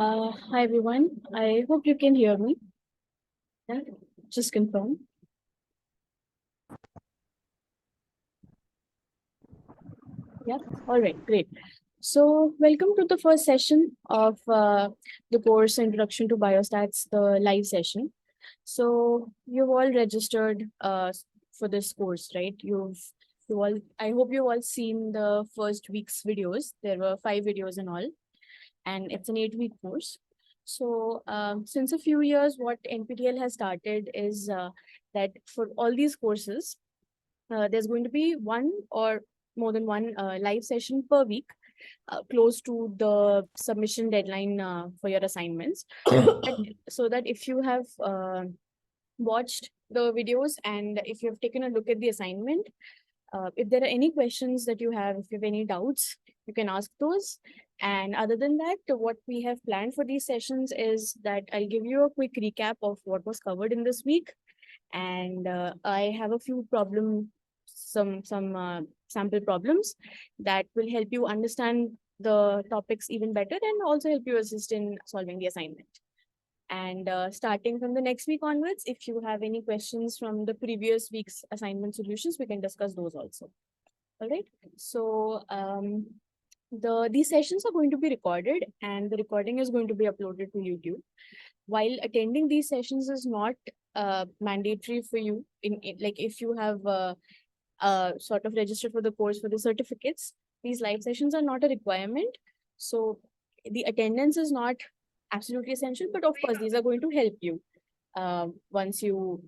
Hi everyone. I hope you can hear me. Yeah, just confirm. Yeah. All right. Great. So, welcome to the first session of the course Introduction to Biostats, the live session. So, you've all registered for this course, right? You all. I hope you've all seen the first week's videos. There were 5 videos in all, and it's an 8-week course. So, since a few years, what NPTEL has started is that for all these courses, there's going to be one or more than one live session per week, close to the submission deadline for your assignments. So that if you have watched the videos and if you have taken a look at the assignment, if there are any questions that you have, if you have any doubts, you can ask those. And other than that, what we have planned for these sessions is that I'll give you a quick recap of what was covered in this week. And I have a few some sample problems that will help you understand the topics even better and also help you assist in solving the assignment. And starting from the next week onwards, if you have any questions from the previous week's assignment solutions, we can discuss those also. All right. So these sessions are going to be recorded and the recording is going to be uploaded to YouTube. While attending these sessions is not mandatory for you, like if you have sort of registered for the course for the certificates, these live sessions are not a requirement. So the attendance is not absolutely essential, but of course these are going to help you once you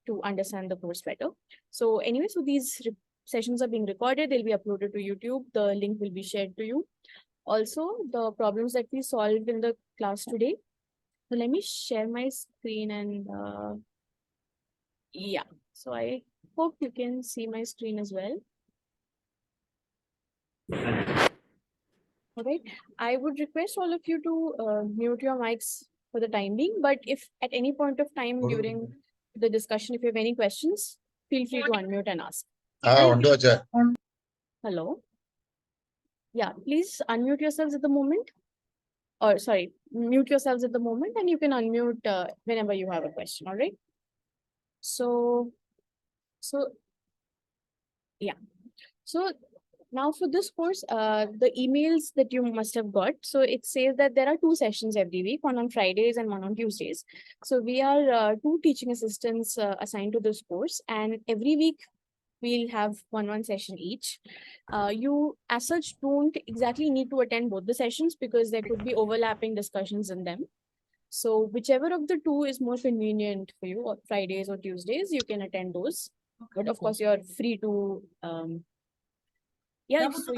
to understand the course better. So anyway, so these sessions are being recorded, they'll be uploaded to YouTube, the link will be shared to you. Also, the problems that we solved in the class today. So let me share my screen and yeah, so I hope you can see my screen as well. All right, I would request all of you to mute your mics for the time being, but if at any point of time during the discussion, if you have any questions, feel free to unmute and ask. Hello. Yeah, please unmute yourselves at the moment. Or sorry, mute yourselves at the moment and you can unmute whenever you have a question, all right? So yeah. So now for this course, the emails that you must have got, so it says that there are 2 sessions every week, one on Fridays and one on Tuesdays. So we are 2 teaching assistants assigned to this course, and every week we'll have one session each. You as such don't exactly need to attend both the sessions because there could be overlapping discussions in them. So whichever of the 2 is more convenient for you, or Fridays or Tuesdays, you can attend those. But of course, you're free to so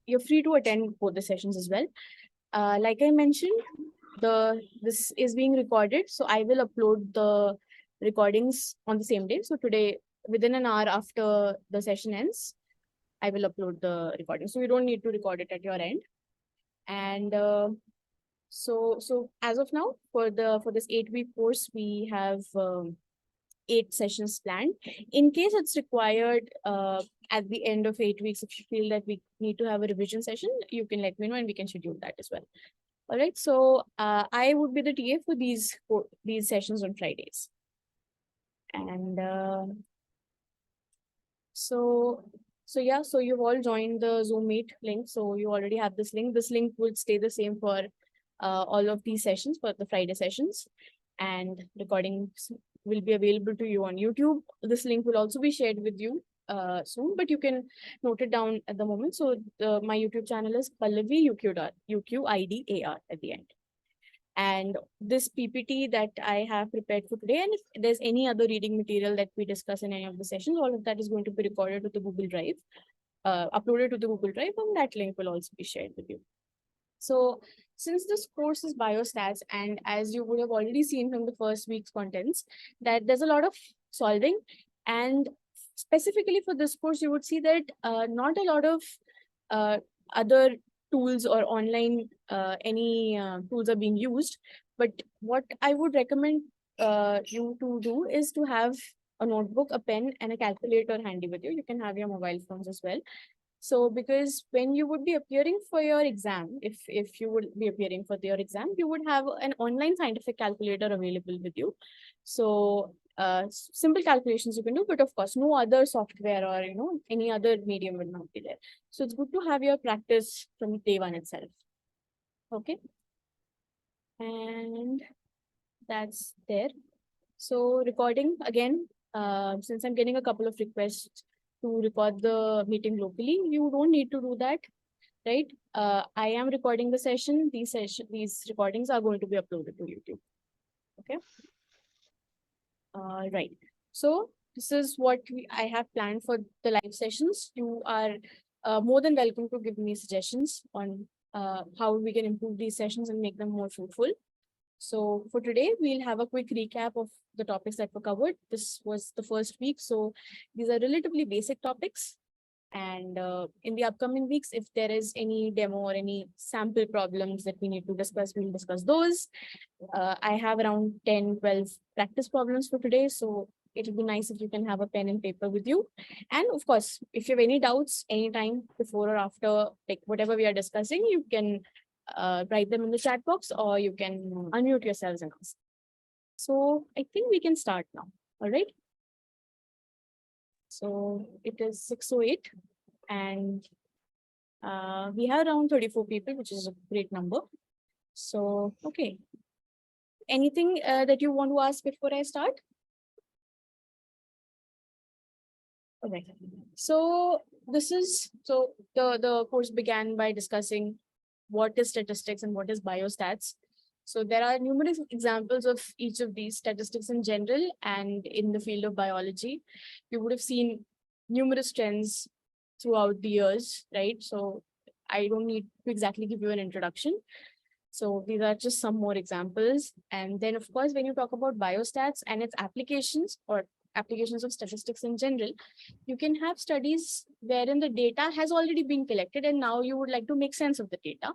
you're free to attend both the sessions as well. Like I mentioned, this is being recorded, so I will upload the recordings on the same day. So today, within an hour after the session ends, I will upload the recording. So you don't need to record it at your end. And so as of now, for this 8-week course, we have 8 sessions planned. In case it's required at the end of 8 weeks, if you feel that we need to have a revision session, you can let me know and we can schedule that as well. All right. So I would be the TA for these sessions on Fridays. And so yeah, so you've all joined the Zoom Meet link. So you already have this link. This link will stay the same for all of these sessions, for the Friday sessions. And recordings will be available to you on YouTube. This link will also be shared with you soon, but you can note it down at the moment. So my YouTube channel is Pallavi UQIDAR at the end. And this PPT that I have prepared for today, and if there's any other reading material that we discuss in any of the sessions, all of that is going to be recorded to the Google Drive, uploaded to the Google Drive, and that link will also be shared with you. So since this course is biostats, and as you would have already seen from the first week's contents, that there's a lot of solving, and specifically for this course, you would see that not a lot of other tools or online any tools are being used. But what I would recommend you to do is to have a notebook, a pen, and a calculator handy with you. You can have your mobile phones as well. So because when you would be appearing for your exam, if you would be appearing for your exam, you would have an online scientific calculator available with you. So simple calculations you can do, but of course no other software or any other medium will not be there. So it's good to have your practice from day one itself. Okay. And that's there. So recording again, since I'm getting a couple of requests to record the meeting locally, you don't need to do that, right? I am recording the session. These recordings are going to be uploaded to YouTube. Okay. Right. So this is what I have planned for the live sessions. You are more than welcome to give me suggestions on how we can improve these sessions and make them more fruitful. So for today, we'll have a quick recap of the topics that were covered. This was the first week, so these are relatively basic topics. And in the upcoming weeks, if there is any demo or any sample problems that we need to discuss, we'll discuss those. I have around 10, 12 practice problems for today. So it'll be nice if you can have a pen and paper with you. And of course, if you have any doubts anytime before or after, like whatever we are discussing, you can write them in the chat box or you can unmute yourselves and ask. So I think we can start now. All right. So it is 6:08 and we have around 34 people, which is a great number. So, okay. Anything that you want to ask before I start? Okay. So the course began by discussing what is statistics and what is biostats. So there are numerous examples of each of these, statistics in general and in the field of biology. You would have seen numerous trends throughout the years, right? So I don't need to exactly give you an introduction. So these are just some more examples. And then of course, when you talk about biostats and its applications or applications of statistics in general, you can have studies wherein the data has already been collected and now you would like to make sense of the data.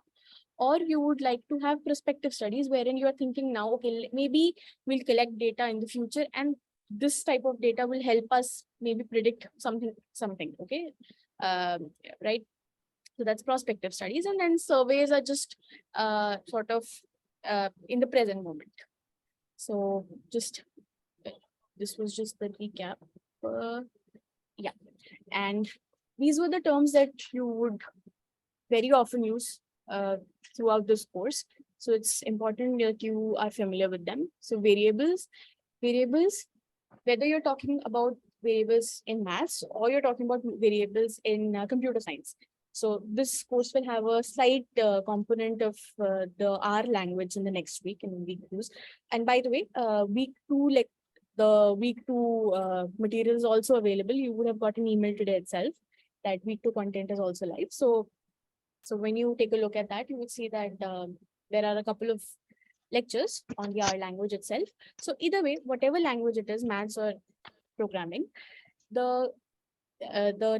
Or you would like to have prospective studies wherein you are thinking now, okay, maybe we'll collect data in the future and this type of data will help us maybe predict something, okay? Right? So that's prospective studies. And then surveys are just sort of in the present moment. So just, this was just the recap. Yeah. And these were the terms that you would very often use throughout this course. So it's important that you are familiar with them. So variables, whether you're talking about variables in maths or you're talking about variables in computer science. So this course will have a slight component of the R language in the next week in week 2. And by the way, week 2, like the week 2 material is also available. You would have got an email today itself that week 2 content is also live. So when you take a look at that, you will see that there are a couple of lectures on the R language itself. So either way, whatever language it is, maths or programming, the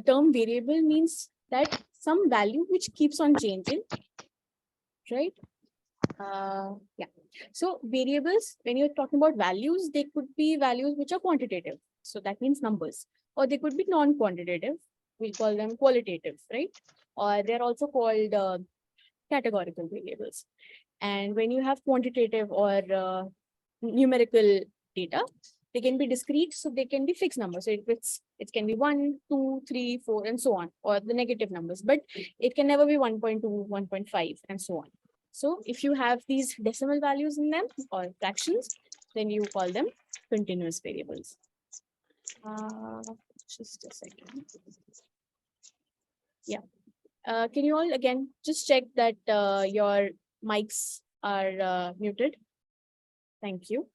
term variable means that some value which keeps on changing, right? Yeah. So variables, when you're talking about values, they could be values which are quantitative. So that means numbers, or they could be non-quantitative. We'll call them qualitative, right? Or they're also called categorical variables. And when you have quantitative or numerical data, they can be discrete, so they can be fixed numbers. So it can be 1, 2, 3, 4, and so on, or the negative numbers, but it can never be 1.2, 1.5, and so on. So if you have these decimal values in them or fractions, then you call them continuous variables. Just a second. Yeah. Can you all again just check that your mics are muted? Thank you.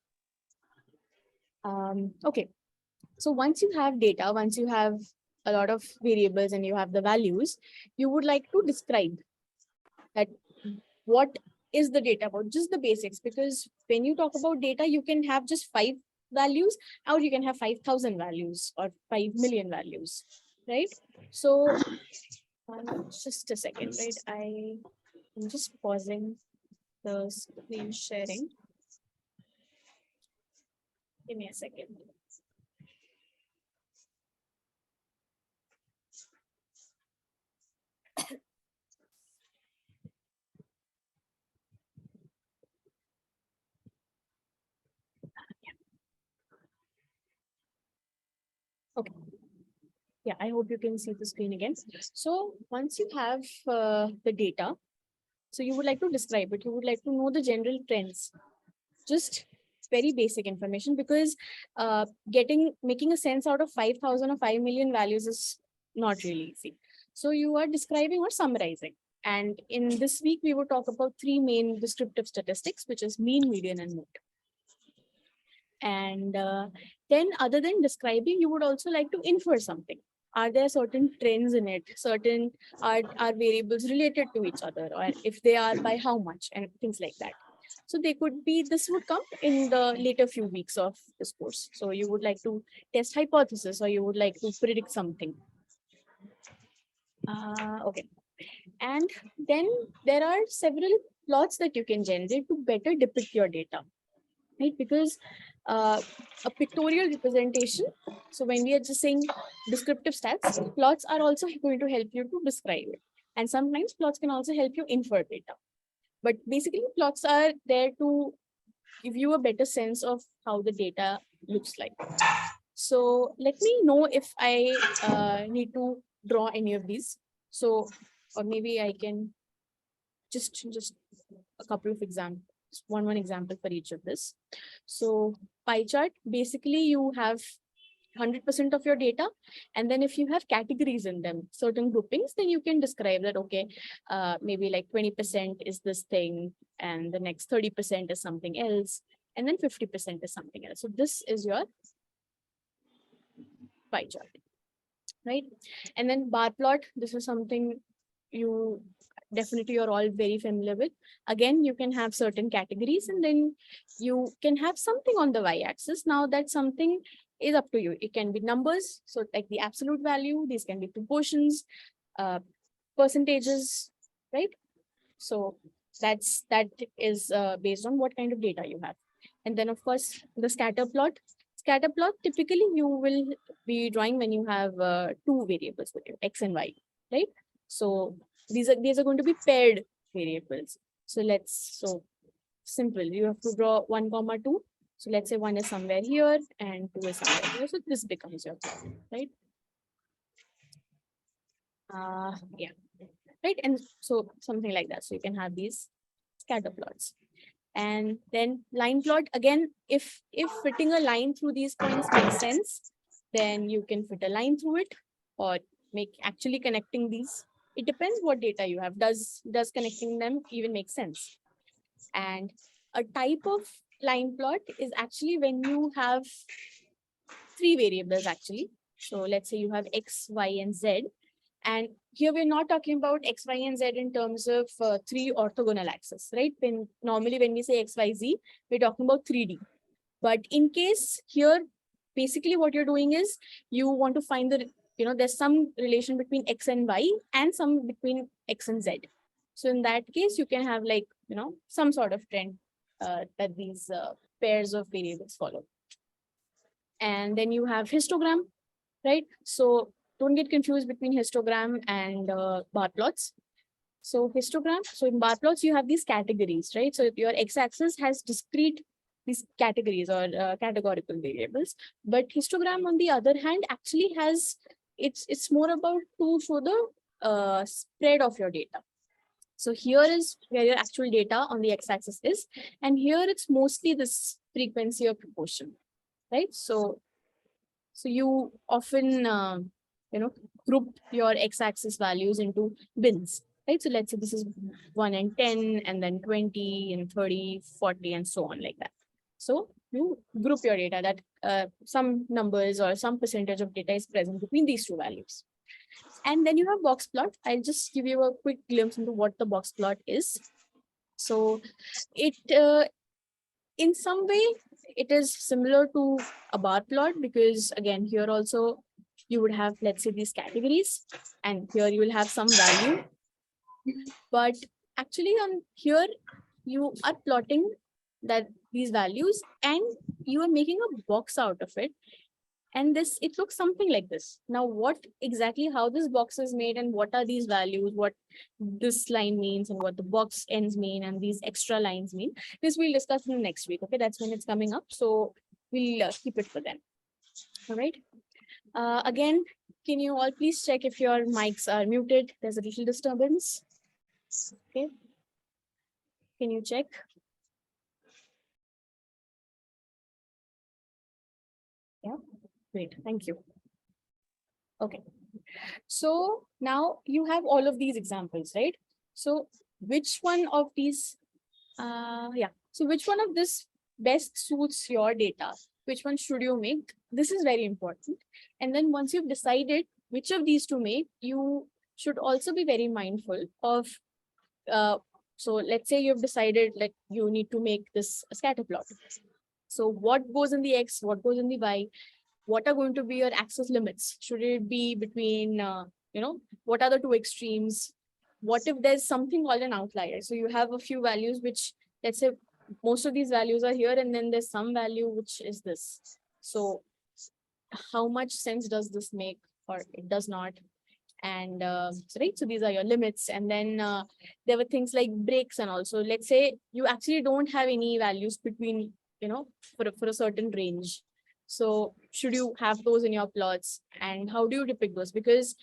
Okay. So once you have data, once you have a lot of variables and you have the values, you would like to describe that what is the data about, just the basics, because when you talk about data, you can have just 5 values or you can have 5,000 values or 5 million values, right? So just a second, right? I'm just pausing the screen sharing. Give me a second. Yeah, I hope you can see the screen again. So once you have the data, so you would like to describe it. You would like to know the general trends, just very basic information, because making a sense out of 5,000 or 5 million values is not really easy. So you are describing or summarizing. And in this week, we will talk about three main descriptive statistics, which is mean, median, and mode. And then other than describing, you would also like to infer something. Are there certain trends in it? Certain are variables related to each other, or if they are, by how much, and things like that. So they could be, this would come in the later few weeks of this course. So you would like to test hypothesis, or you would like to predict something. Okay. And then there are several plots that you can generate to better depict your data, right? Because a pictorial representation, so when we are just saying descriptive stats, plots are also going to help you to describe it. And sometimes plots can also help you infer data. But basically, plots are there to give you a better sense of how the data looks like. So let me know if I need to draw any of these. So, or maybe I can just a couple of examples, one example for each of this. So pie chart, basically you have 100% of your data, and then if you have categories in them, certain groupings, then you can describe that, okay, maybe like 20% is this thing, and the next 30% is something else, and then 50% is something else. So this is your pie chart, right? And then bar plot, this is something you definitely you're all very familiar with. Again, you can have certain categories, and then you can have something on the y-axis. Now that something is up to you. It can be numbers, so like the absolute value, these can be proportions, percentages, right? So that is based on what kind of data you have. And then of course the scatter plot. Scatter plot typically you will be drawing when you have two variables with you, x and y, right? So these are going to be paired variables. So simple. You have to draw 1, 2. So let's say 1 is somewhere here and 2 is somewhere here. So this becomes your plot, right? Yeah, right. And so something like that. So you can have these scatter plots. And then line plot, again, if fitting a line through these points makes sense, then you can fit a line through it, or make actually connecting these. It depends what data you have. Does connecting them even make sense? And a type of line plot is actually when you have three variables actually. So let's say you have x, y, and z. And here we're not talking about x, y, and z in terms of three orthogonal axes, right? Normally when we say x, y, z, we're talking about 3D. But in case here, basically what you're doing is you want to find there's some relation between x and y and some between x and z. So in that case, you can have like, some sort of trend that these pairs of variables follow. And then you have histogram, right? So don't get confused between histogram and bar plots. So histogram, so in bar plots, you have these categories, right? So your x-axis has discrete these categories or categorical variables. But histogram, on the other hand, actually has, it's more about to show the spread of your data. So here is where your actual data on the x-axis is. And here it's mostly this frequency or proportion, right? So you often, group your x-axis values into bins, right? So let's say this is 1 and 10, and then 20 and 30, 40, and so on like that. So you group your data that some numbers or some percentage of data is present between these two values. And then you have box plot. I'll just give you a quick glimpse into what the box plot is. So it, in some way, it is similar to a bar plot, because again, here also you would have, let's say, these categories, and here you will have some value. But actually on here, you are plotting that these values, and you are making a box out of it. And it looks something like this. Now, what exactly, how this box is made, and what are these values, what this line means, and what the box ends mean, and these extra lines mean, this we'll discuss in the next week. Okay, that's when it's coming up. So we'll keep it for then. All right. Again, can you all please check if your mics are muted? There's a little disturbance. Okay. Can you check? Yeah, great. Thank you. Okay. So now you have all of these examples, right? So which one of these, so which one of this best suits your data? Which one should you make? This is very important. And then once you've decided which of these to make, you should also be very mindful of, so let's say you've decided like you need to make this a scatter plot. So what goes in the X, what goes in the Y, what are going to be your access limits? Should it be between, what are the two extremes? What if there's something called an outlier? So you have a few values which, let's say, most of these values are here, and then there's some value which is this. So how much sense does this make, or it does not? And so, right, so these are your limits. And then there were things like breaks, and also let's say you actually don't have any values between, for a certain range. So should you have those in your plots, and how do you depict those? Because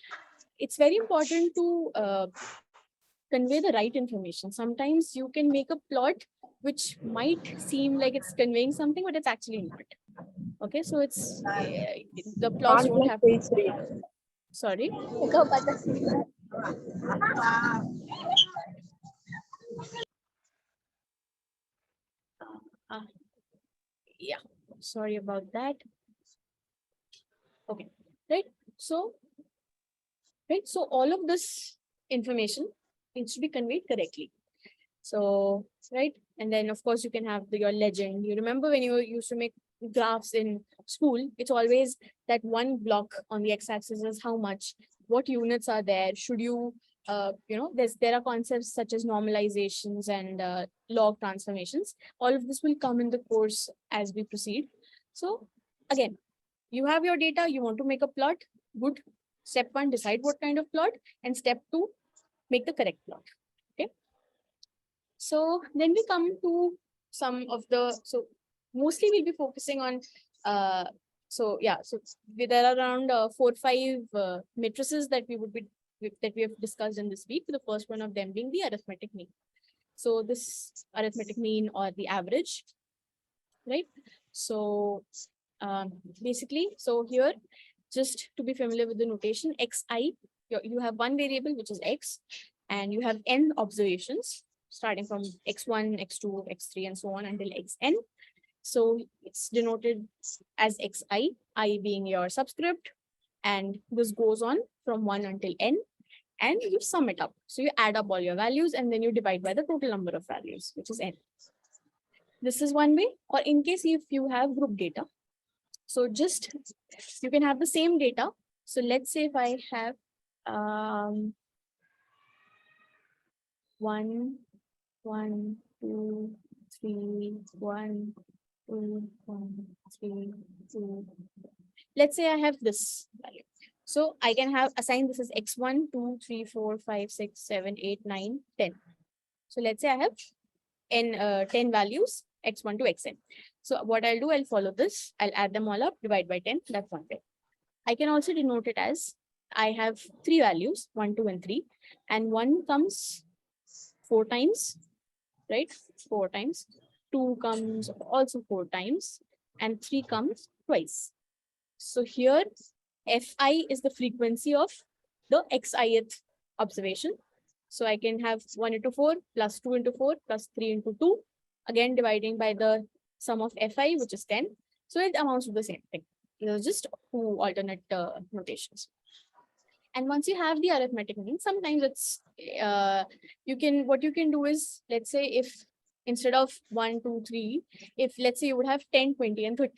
it's very important to convey the right information. Sometimes you can make a plot which might seem like it's conveying something, but it's actually not. Okay, so it's the plots don't have. Sorry. Uh, yeah, sorry about that. Okay, right. So, all of this information needs to be conveyed correctly. So, right. And then of course you can have your legend. You remember when you used to make graphs in school, it's always that one block on the x-axis is how much, what units are there. Should you, there are concepts such as normalizations and log transformations. All of this will come in the course as we proceed. So again, you have your data, you want to make a plot. Good. Step one, decide what kind of plot. And step two, make the correct plot. Okay. So then we come to some of the, so mostly we'll be focusing on, so there are around 4 or 5 matrices that we have discussed in this week. The first one of them being the arithmetic mean. So this arithmetic mean, or the average, right? So basically, so here, just to be familiar with the notation, xi, you have one variable which is x, and you have n observations starting from x1, x2, x3, and so on until xn. So it's denoted as xi, I being your subscript, and this goes on from 1 until n, and you sum it up. So you add up all your values, and then you divide by the total number of values, which is n. This is one way. Or in case if you have group data, so just you can have the same data. So let's say if I have 1, 1, 2, 3, 1, 2, 1, 3, 2. Let's say I have this value. So I can have assign this as x1, 2, 3, 4, 5, 6, 7, 8, 9, 10. So let's say I have 10 values, x1 to xn. So what I'll do, I'll follow this. I'll add them all up, divide by 10. That's one way. I can also denote it as I have 3 values, 1, 2, and 3. And 1 comes 4 times, right? 4 times. 2 comes also 4 times. And 3 comes twice. So here, fi is the frequency of the xith observation. So I can have 1 into 4 plus 2 into 4 plus 3 into 2. Again, dividing by the sum of fi, which is 10. So it amounts to the same thing. Just 2 alternate notations. And once you have the arithmetic mean, sometimes it's, what you can do is, let's say if instead of 1, 2, 3, if let's say you would have 10, 20, and 30.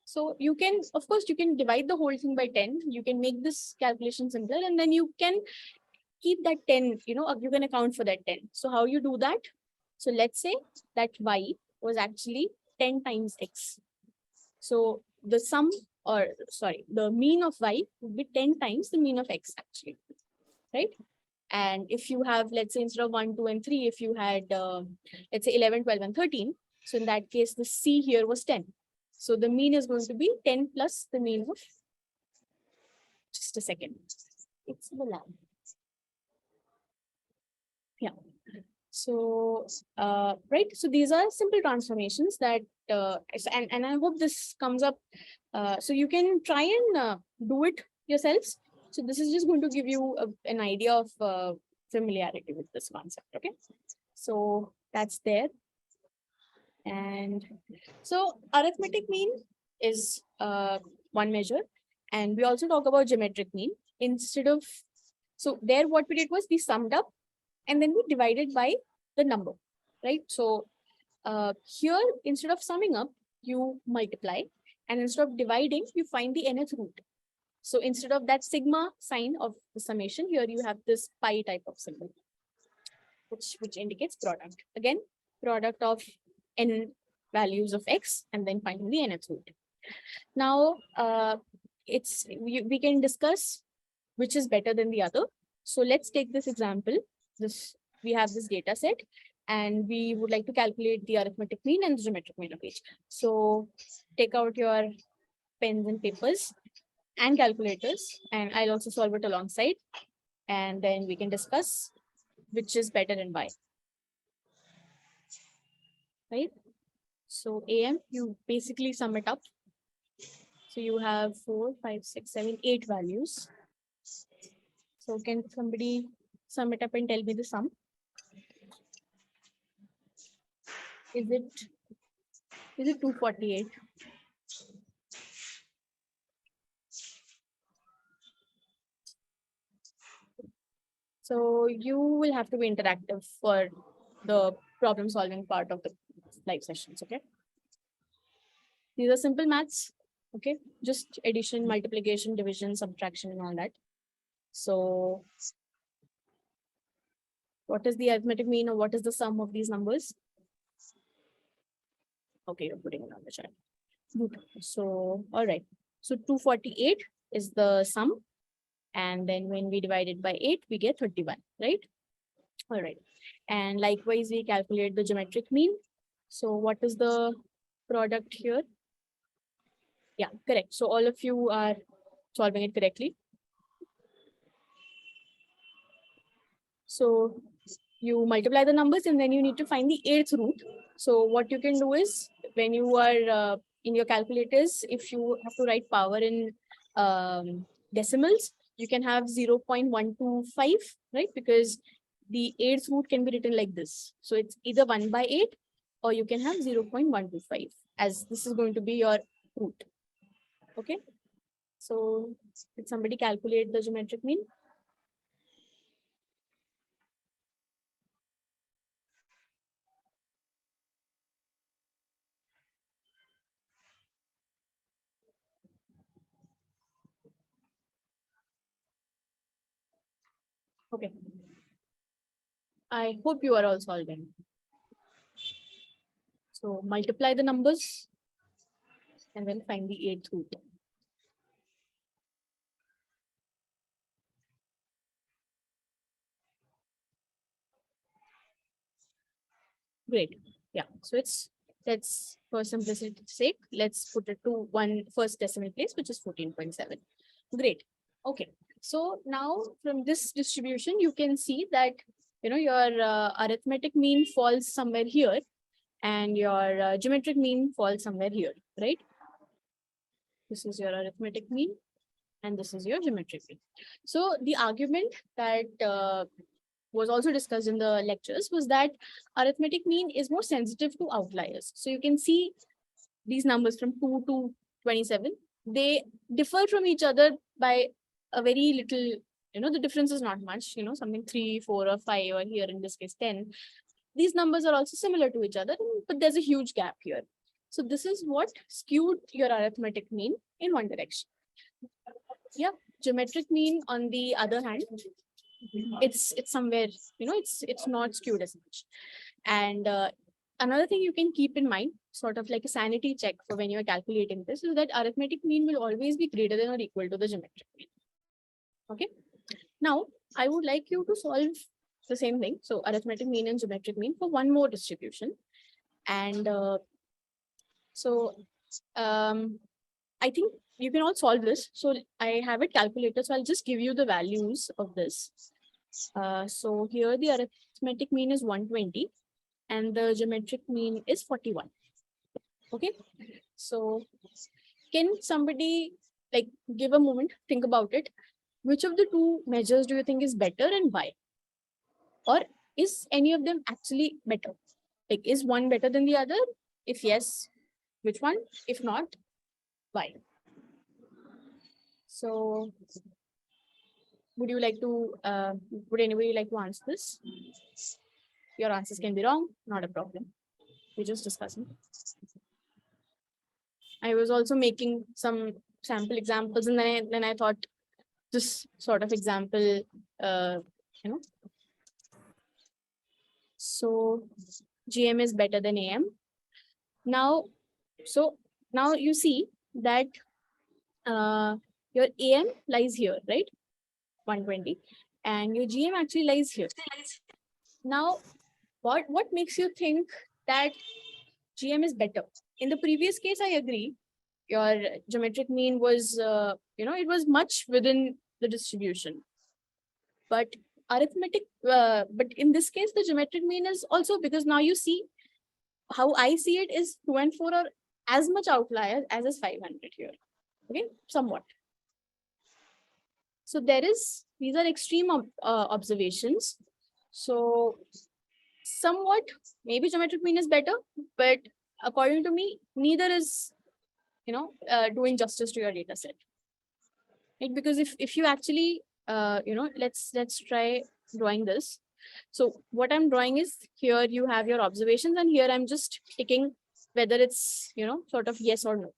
So you can, of course, you can divide the whole thing by 10. You can make this calculation simpler, and then you can keep that 10, you can account for that 10. So how you do that? So let's say that y was actually 10 times x. So the sum, or sorry, the mean of y would be 10 times the mean of x actually, right? And if you have, let's say instead of 1, 2, and 3, if you had, let's say 11, 12, and 13, so in that case, the c here was 10. So the mean is going to be 10 plus the mean of Just a second. It's the lab. Yeah. So, right. So these are simple transformations that, and I hope this comes up. So you can try and do it yourselves. So this is just going to give you an idea of familiarity with this concept. Okay. So that's there. And so arithmetic mean is one measure. And we also talk about geometric mean instead of, so there what we did was we summed up and then we divided by the number, right? So here, instead of summing up, you multiply, and instead of dividing, you find the nth root. So instead of that sigma sign of the summation, here you have this pi type of symbol, which indicates product. Again, product of n values of x, and then finding the nth root. Now, we can discuss which is better than the other. So let's take this example. We have this data set, and we would like to calculate the arithmetic mean and the geometric mean of each. So take out your pens and papers and calculators, and I'll also solve it alongside, and then we can discuss which is better and why. Right? So AM, you basically sum it up. So you have 4, 5, 6, 7, 8 values. So can somebody sum it up and tell me the sum? Is it 248? So you will have to be interactive for the problem solving part of the live sessions, okay? These are simple maths, okay? Just addition, multiplication, division, subtraction, and all that. So what is the arithmetic mean, or what is the sum of these numbers? Okay, you're putting it on the chart. Good. So, all right. So 248 is the sum. And then when we divide it by 8, we get 31, right? All right. And likewise, we calculate the geometric mean. So what is the product here? Yeah, correct. So all of you are solving it correctly. So you multiply the numbers and then you need to find the 8th root. So what you can do is when you are in your calculators, if you have to write power in decimals, you can have 0.125, right? Because the 8th root can be written like this. So it's either 1 by 8 or you can have 0.125 as this is going to be your root. Okay. So did somebody calculate the geometric mean? Okay. I hope you are all solving. So multiply the numbers and then find the 8th root. Great. Yeah. So let's for simplicity's sake, let's put it to one first decimal place, which is 14.7. Great. Okay. So now from this distribution, you can see that your arithmetic mean falls somewhere here, and your geometric mean falls somewhere here, right? This is your arithmetic mean, and this is your geometric mean. So the argument that was also discussed in the lectures was that arithmetic mean is more sensitive to outliers. So you can see these numbers from 2 to 27, they differ from each other by a very little, the difference is not much, something 3, 4, or 5, or here in this case 10. These numbers are also similar to each other, but there's a huge gap here. So this is what skewed your arithmetic mean in one direction. Yeah, geometric mean, on the other hand, it's somewhere, it's not skewed as much. And another thing you can keep in mind, sort of like a sanity check for when you're calculating this, is that arithmetic mean will always be greater than or equal to the geometric mean. Okay. Now, I would like you to solve the same thing. So arithmetic mean and geometric mean for one more distribution. And I think you can all solve this. So I have it calculated. So I'll just give you the values of this. So here the arithmetic mean is 120 and the geometric mean is 41. Okay. So can somebody like give a moment, think about it. Which of the two measures do you think is better and why? Or is any of them actually better? Like, is one better than the other? If yes, which one? If not, why? So would you like to, would anybody like to answer this? Your answers can be wrong, not a problem. We're just discussing. I was also making some sample examples, and then I thought this sort of example, you know. So GM is better than AM. Now, so now you see that your AM lies here, right? 120, and your GM actually lies here. Now, what makes you think that GM is better? In the previous case, I agree. Your geometric mean was, it was much within the distribution. But but in this case, the geometric mean is also, because now you see how I see it is 2 and 4 are as much outliers as is 500 here. Okay, somewhat. So these are extreme observations. So somewhat, maybe geometric mean is better, but according to me, neither is, doing justice to your data set. Right? Because if you actually, let's try drawing this. So what I'm drawing is, here you have your observations, and here I'm just ticking whether it's, sort of yes or no.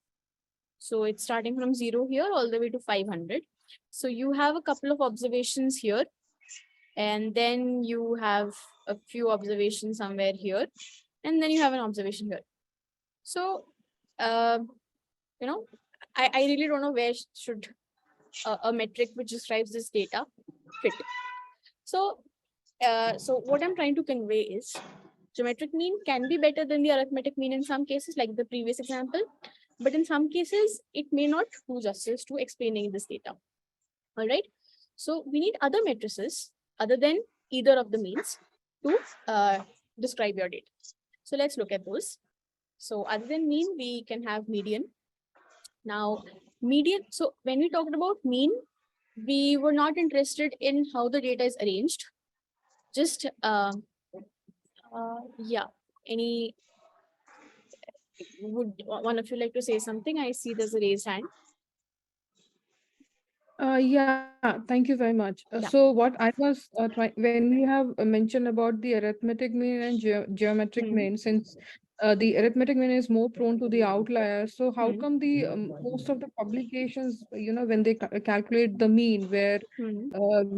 So it's starting from 0 here all the way to 500. So you have a couple of observations here, and then you have a few observations somewhere here, and then you have an observation here. So, uh, I really don't know where should a metric which describes this data fit. So, so what I'm trying to convey is, geometric mean can be better than the arithmetic mean in some cases, like the previous example, but in some cases, it may not do justice to explaining this data. All right. So we need other matrices other than either of the means to describe your data. So let's look at those. So other than mean, we can have median. Now, median, so when we talked about mean, we were not interested in how the data is arranged. Just, yeah, would one of you like to say something? I see there's a raised hand. Yeah, thank you very much. Yeah. So what I was trying, when we have mentioned about the arithmetic mean and geometric Hmm. mean, since the arithmetic mean is more prone to the outliers, so how Hmm. come the most of the publications, when they calculate the mean, where Hmm.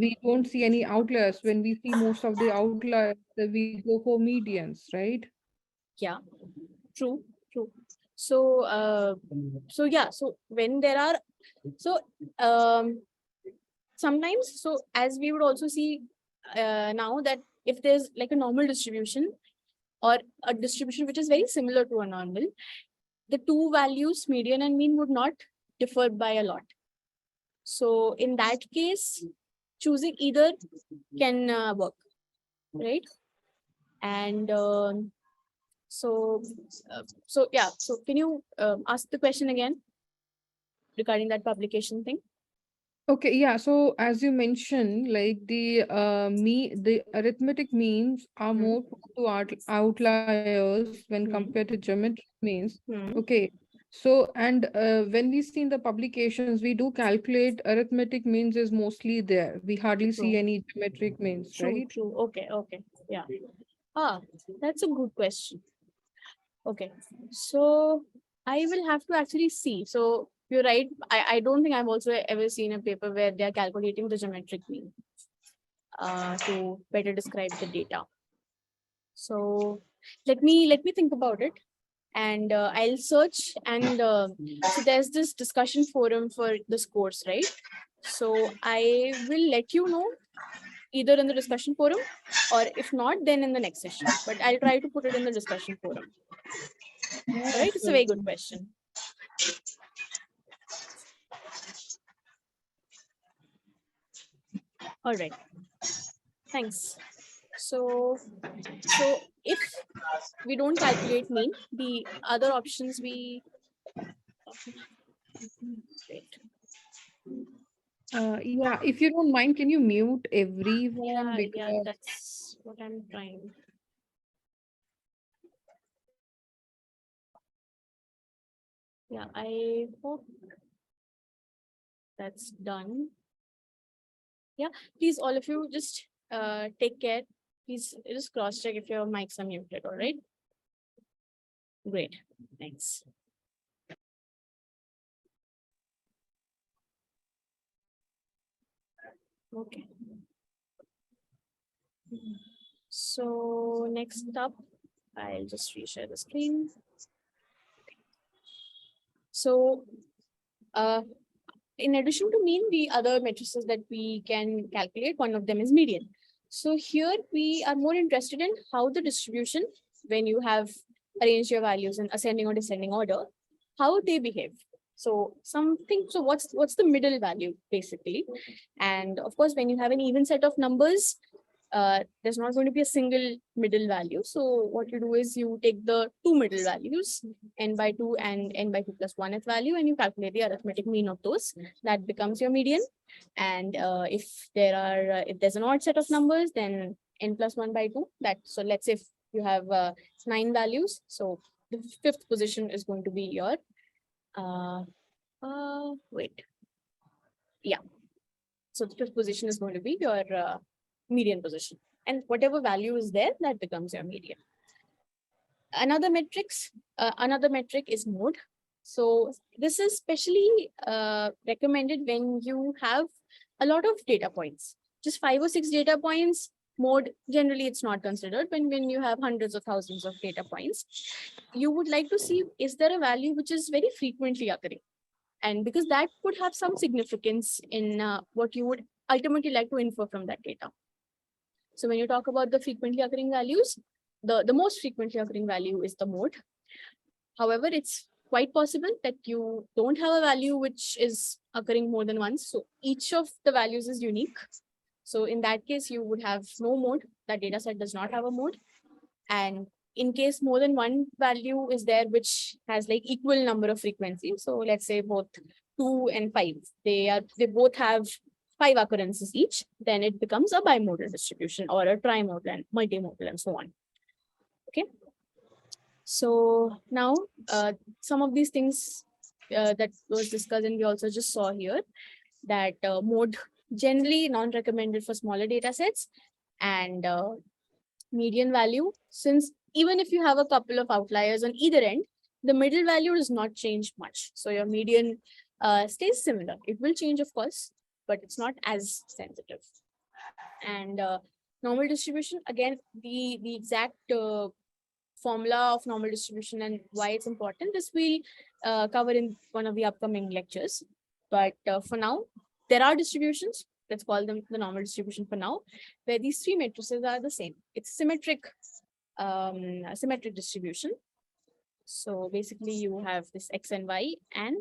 we don't see any outliers, when we see most of the outliers, we go for medians, right? Yeah. True. True. So, so yeah. So when there are, so sometimes, so as we would also see now, that if there's like a normal distribution or a distribution which is very similar to a normal, the two values, median and mean, would not differ by a lot. So in that case, choosing either can work, right? And so, so yeah. So can you ask the question again regarding that publication thing? Okay, yeah. So as you mentioned, like the arithmetic means are Hmm. more prone to outliers when compared to Hmm. geometric means. Hmm. Okay. So and when we see in the publications, we do calculate arithmetic means is mostly there. We hardly see True. any geometric means, True. right? True. Okay. Okay. Yeah. Ah, that's a good question. Okay. So I will have to actually see. So you're right. I don't think I've also ever seen a paper where they're calculating the geometric mean to better describe the data. So let me think about it, and I'll search. And so there's this discussion forum for this course, right? So I will let you know either in the discussion forum, or if not, then in the next session. But I'll try to put it in the discussion forum. Yeah, All right, it's a very good question. All right. Thanks. So if we don't calculate mean, the other options we wait. Yeah, if you don't mind, can you mute everyone Yeah, because that's what I'm trying. Yeah, I hope that's done. Yeah, please, all of you, just take care. Please just cross check if your mics are muted. All right. Great. Thanks. Okay. So next up, I'll just reshare the screen. So in addition to mean, the other matrices that we can calculate, one of them is median. So here we are more interested in how the distribution, when you have arranged your values in ascending or descending order, how they behave. So what's the middle value basically? And of course, when you have an even set of numbers, there's not going to be a single middle value. So what you do is you take the two middle values, n by 2 and n by 2 plus 1th value, and you calculate the arithmetic mean of those. That becomes your median. And if there's an odd set of numbers, then n plus 1 by 2. So let's say if you have 9 values, so the fifth position is going to be your wait. Yeah. So the fifth position is going to be your median position. And whatever value is there, that becomes your median. Another metric is mode. So this is specially recommended when you have a lot of data points. Just 5 or 6 data points, mode, generally it's not considered. When you have hundreds of thousands of data points, you would like to see, is there a value which is very frequently occurring? And because that could have some significance in what you would ultimately like to infer from that data. So when you talk about the frequently occurring values, the most frequently occurring value is the mode. However, it's quite possible that you don't have a value which is occurring more than once. So each of the values is unique. So in that case, you would have no mode. That data set does not have a mode. And in case more than one value is there which has like equal number of frequencies, so let's say both 2 and 5, they both have 5 occurrences each, then it becomes a bimodal distribution or a trimodal and multimodal and so on. Okay. So now some of these things that was discussed, and we also just saw here that mode generally non-recommended for smaller data sets, and median value, since even if you have a couple of outliers on either end, the middle value does not change much. So your median stays similar. It will change, of course, but it's not as sensitive. And normal distribution, again, the exact formula of normal distribution and why it's important, this we'll cover in one of the upcoming lectures. But for now, there are distributions, let's call them the normal distribution for now, where these three matrices are the same. It's symmetric distribution. So basically you have this x and y, and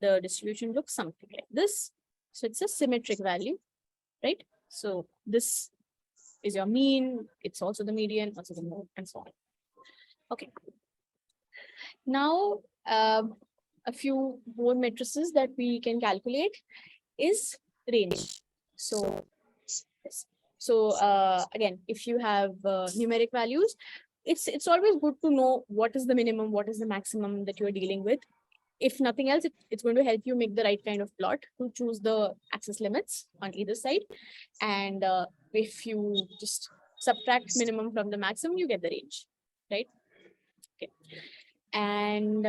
the distribution looks something like this. So it's a symmetric value, right? So this is your mean, it's also the median, also the mode, and so on. Okay. Now, a few more matrices that we can calculate is range. So again, if you have numeric values, it's always good to know what is the minimum, what is the maximum that you are dealing with. If nothing else, it's going to help you make the right kind of plot to choose the access limits on either side. And if you just subtract minimum from the maximum, you get the range, right? Okay. And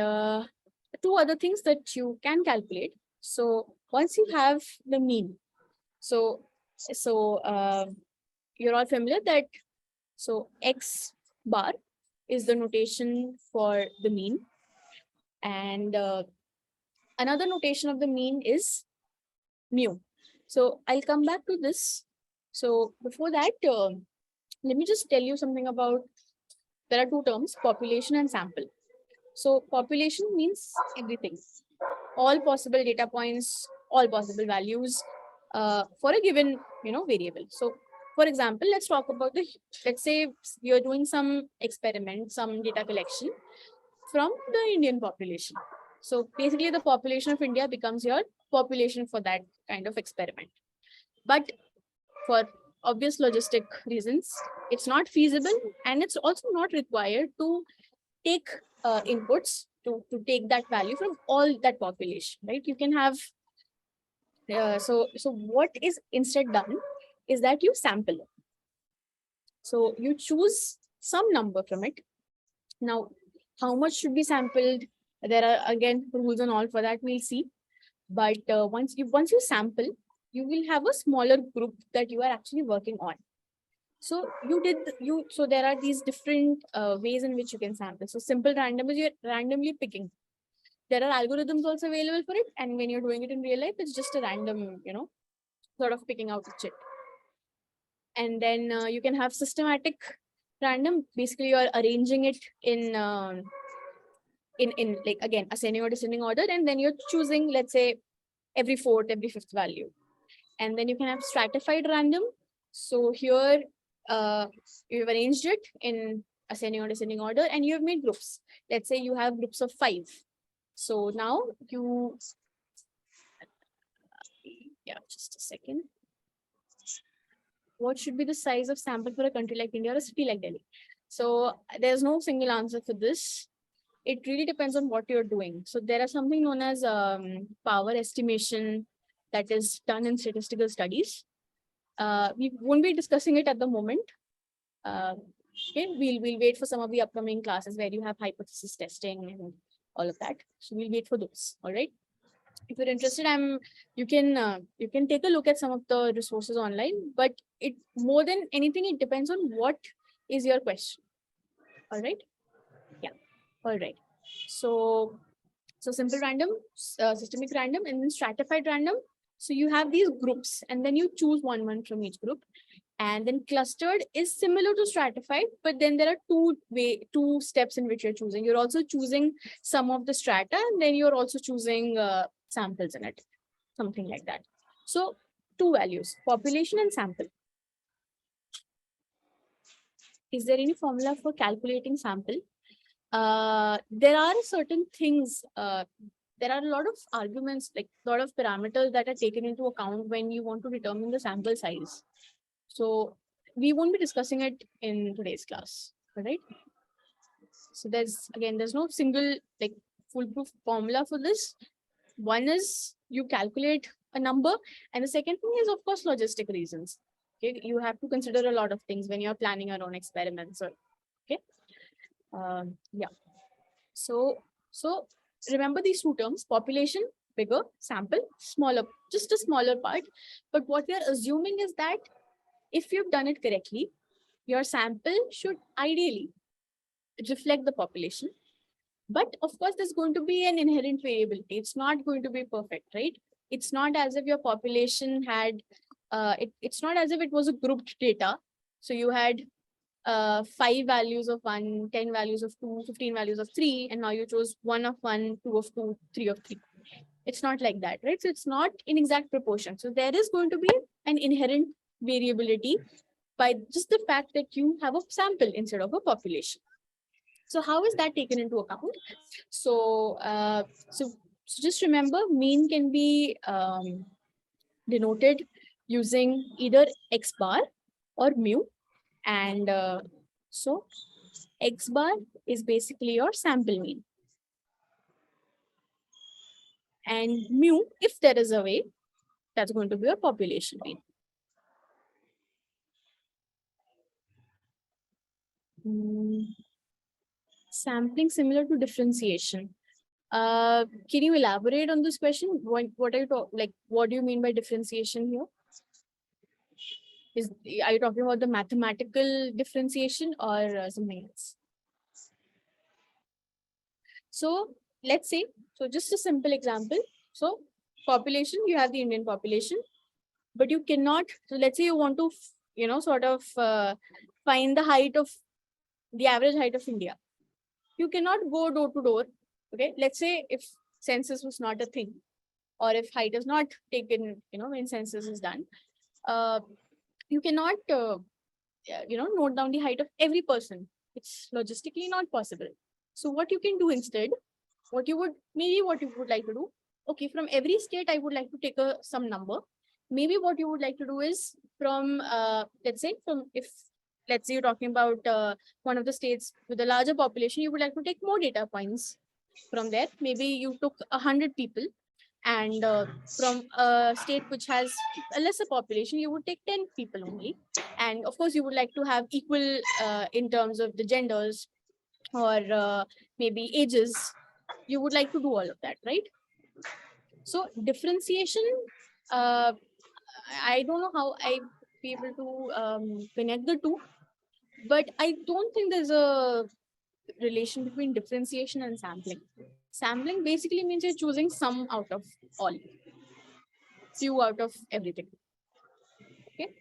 two other things that you can calculate. So once you have the mean, so you're all familiar that so x bar is the notation for the mean, and another notation of the mean is mu. So I'll come back to this. So before that, let me just tell you something about, there are two terms, population and sample. So population means everything, all possible data points, all possible values, for a given, variable. So for example, let's talk about let's say you're doing some experiment, some data collection from the Indian population. So basically the population of India becomes your population for that kind of experiment. But for obvious logistic reasons, it's not feasible, and it's also not required to take inputs to take that value from all that population, right? You can have so what is instead done is that you sample. So you choose some number from it. Now, how much should be sampled? There are again rules and all for that. We'll see. But once you sample, you will have a smaller group that you are actually working on. So so there are these different ways in which you can sample. So simple random is you're randomly picking. There are algorithms also available for it, and when you're doing it in real life, it's just a random, sort of picking out a chip. And then you can have systematic random. Basically, you're arranging it in like again ascending or descending order, and then you're choosing, let's say, every fourth, every fifth value. And then you can have stratified random. So here you've arranged it in ascending or descending order, and you have made groups. Let's say you have groups of 5. So now just a second. What should be the size of sample for a country like India or a city like Delhi? So there's no single answer for this. It really depends on what you're doing. So there are something known as power estimation that is done in statistical studies. We won't be discussing it at the moment. Okay, we'll wait for some of the upcoming classes where you have hypothesis testing and all of that. So we'll wait for those. All right. If you're interested, you can take a look at some of the resources online. But it more than anything, it depends on what is your question. All right. Yeah. All right. So simple random, systemic random, and then stratified random. So you have these groups, and then you choose one from each group. And then clustered is similar to stratified, but then there are two steps in which you're choosing. You're also choosing some of the strata, and then you're also choosing samples in it, something like that. So 2 values, population and sample. Is there any formula for calculating sample? There are certain things, there are a lot of arguments, like a lot of parameters that are taken into account when you want to determine the sample size. So we won't be discussing it in today's class, all right? So there's no single like foolproof formula for this. One is you calculate a number, and the second thing is, of course, logistic reasons. Okay, you have to consider a lot of things when you're planning your own experiments. Okay, yeah. So remember these 2 terms: population, bigger; sample, smaller, just a smaller part. But what we are assuming is that if you've done it correctly, your sample should ideally reflect the population. But of course, there's going to be an inherent variability. It's not going to be perfect, right? It's not as if your population had, it's not as if it was a grouped data. So you had 5 values of 1, 10 values of 2, 15 values of 3, and now you chose 1 of 1, 2 of 2, 3 of 3. It's not like that, right? So it's not in exact proportion. So there is going to be an inherent variability by just the fact that you have a sample instead of a population. So how is that taken into account? So just remember, mean can be denoted using either x bar or mu. And so x bar is basically your sample mean. And mu, if there is a way, that's going to be your population mean. Sampling similar to differentiation. Can you elaborate on this question? What are you like? What do you mean by differentiation here? Are you talking about the mathematical differentiation or something else? So let's say, so just a simple example. So population, you have the Indian population, but you cannot. So let's say you want to, sort of find the height of the average height of India. You cannot go door to door. Okay, let's say if census was not a thing, or if height is not taken, when census is done, you cannot, note down the height of every person. It's logistically not possible. So what you can do instead, what you would like to do, okay, from every state, I would like to take some number. Maybe what you would like to do is from, let's say, if let's say you're talking about one of the states with a larger population, you would like to take more data points from there. Maybe you took 100 people, and from a state which has a lesser population, you would take 10 people only. And of course, you would like to have equal in terms of the genders, or maybe ages. You would like to do all of that, right? So differentiation, uh, I don't know how I be able to connect the two, but I don't think there's a relation between differentiation and sampling. Sampling basically means you're choosing some out of all, few out of everything. Okay,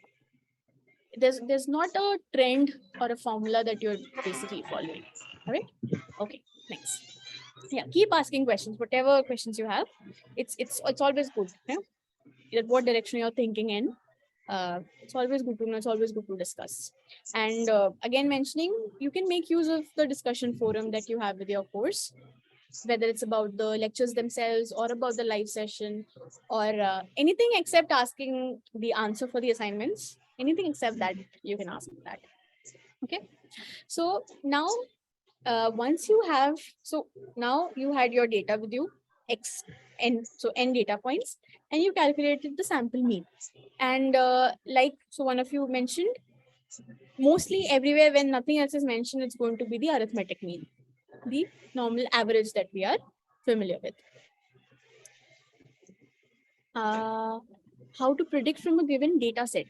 there's not a trend or a formula that you're basically following. All right. Okay. Next. Yeah. Keep asking questions. Whatever questions you have, it's always good. What direction you're thinking in. It's always good to know. It's always good to discuss. And again, mentioning, you can make use of the discussion forum that you have with your course, whether it's about the lectures themselves or about the live session, or anything except asking the answer for the assignments. Anything except that, you can ask that. Okay. So now, once you have, so now you had your data with you, n data points, and you calculated the sample mean. And so one of you mentioned, mostly everywhere when nothing else is mentioned, it's going to be the arithmetic mean, the normal average that we are familiar with. How to predict from a given data set?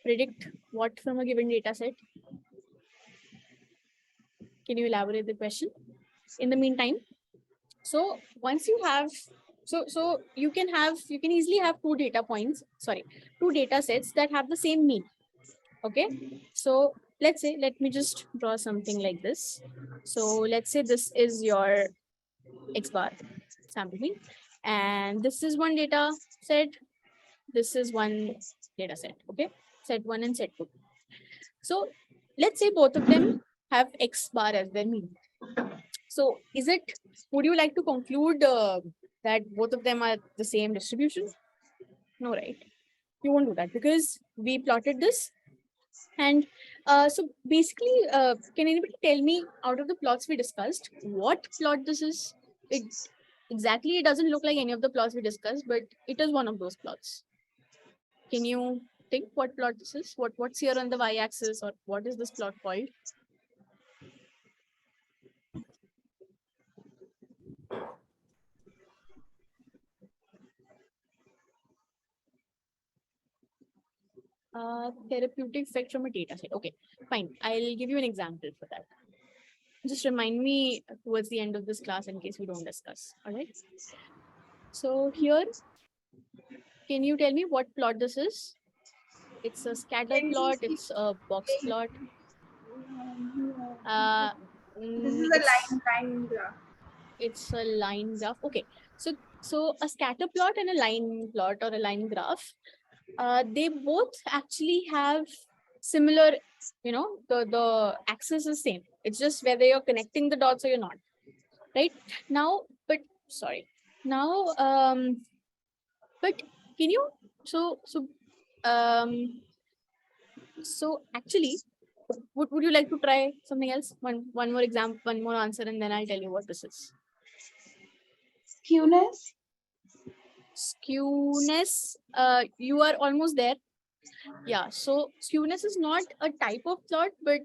Predict what from a given data set? Can you elaborate the question? In the meantime, so once you have, so you can easily have two data sets that have the same mean. Okay, so let's say, let me just draw something like this. So let's say this is your X bar sample mean, and this is one data set, this is one data set. Okay, set 1 and set 2. So let's say both of them have X bar as their mean. So would you like to conclude that both of them are the same distribution? No, right? You won't do that, because we plotted this. And so basically, can anybody tell me, out of the plots we discussed, what plot this is? It doesn't look like any of the plots we discussed, but it is one of those plots. Can you think what plot this is? What's here on the y-axis, or what is this plot called? Therapeutic effect from a data set. Okay, fine. I'll give you an example for that. Just remind me towards the end of this class in case we don't discuss. All right. So here, can you tell me what plot this is? It's a scatter plot. It's a box plot. This is a line graph. It's a line graph. Okay. So a scatter plot and a line plot, or a line graph, they both actually have similar, the axis is same. It's just whether you're connecting the dots or you're not. Right now, but can you, so actually, would you like to try something else? One more example, one more answer, and then I'll tell you what this is. Skewness. Skewness, you are almost there. Yeah, so skewness is not a type of plot, but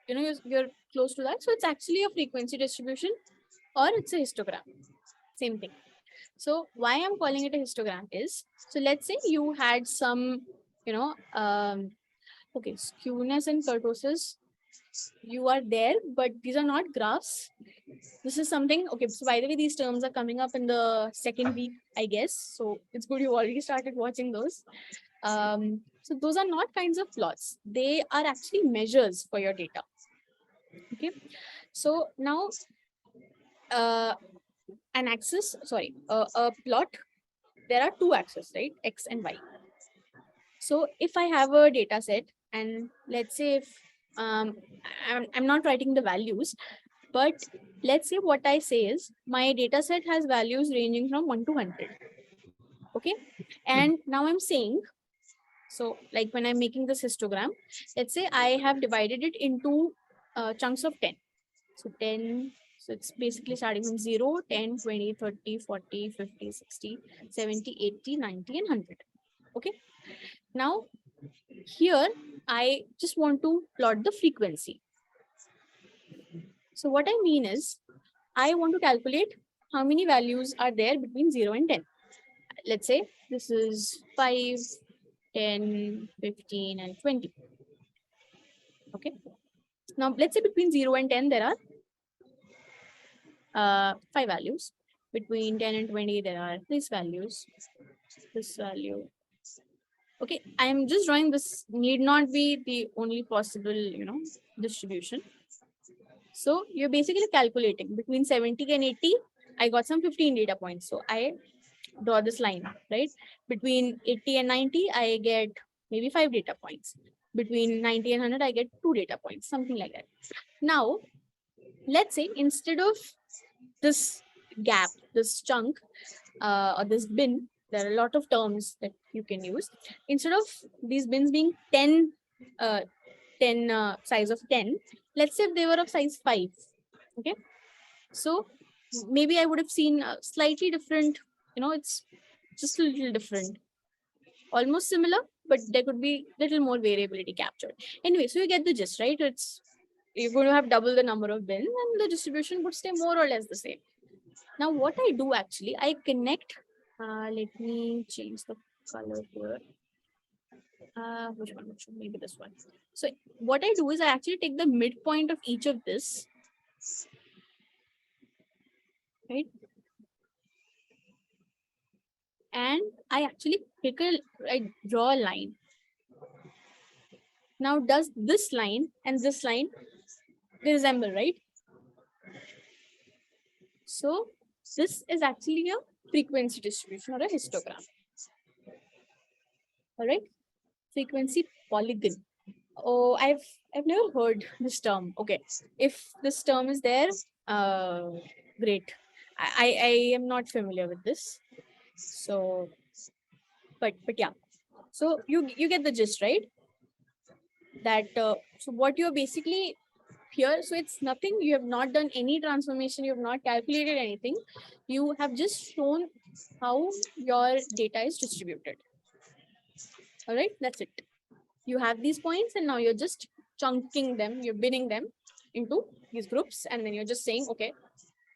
you're close to that. So it's actually a frequency distribution, or it's a histogram. Same thing. So why I'm calling it a histogram is, so let's say you had some, okay, skewness and kurtosis, you are there, but these are not graphs. This is something, okay, so by the way, these terms are coming up in the second week, I guess. So it's good you already started watching those. So those are not kinds of plots. They are actually measures for your data. Okay. So now, an axis, sorry, a plot, there are two axes, right? X and Y. So if I have a data set, and let's say if I'm not writing the values, but let's say what I say is my data set has values ranging from 1 to 100. Okay. And now I'm saying, so like when I'm making this histogram, let's say I have divided it into chunks of 10. So 10, so it's basically starting from 0, 10, 20, 30, 40, 50, 60, 70, 80, 90, and 100. Okay. Now, here, I just want to plot the frequency. So what I mean is, I want to calculate how many values are there between 0 and 10. Let's say this is 5, 10, 15, and 20. Okay. Now, let's say between 0 and 10, there are 5 values. Between 10 and 20, there are these values, this value. Okay, I'm just drawing this, need not be the only possible, distribution. So you're basically calculating between 70 and 80, I got some 15 data points. So I draw this line, right? Between 80 and 90, I get maybe 5 data points. Between 90 and 100, I get 2 data points, something like that. Now, let's say instead of this gap, this chunk, or this bin, there are a lot of terms that you can use. Instead of these bins being 10 size of 10, let's say if they were of size 5. Okay, so maybe I would have seen slightly different, it's just a little different, almost similar, but there could be little more variability captured. Anyway, so you get the gist, right? You're going to have double the number of bins and the distribution would stay more or less the same. Now what I do actually, I connect, let me change the color here. Which one? Maybe this one. So what I do is I actually take the midpoint of each of this, right? And I actually I draw a line. Now, does this line and this line, they resemble, right? So this is actually a frequency distribution or a histogram. All right, frequency polygon. Oh, I've never heard this term. Okay, if this term is there, great. I am not familiar with this. So, but yeah. So you get the gist, right? That so what you're basically here, so it's nothing, you have not done any transformation, you have not calculated anything, you have just shown how your data is distributed. All right, that's it. You have these points and now you're just chunking them, you're binning them into these groups, and then you're just saying, okay,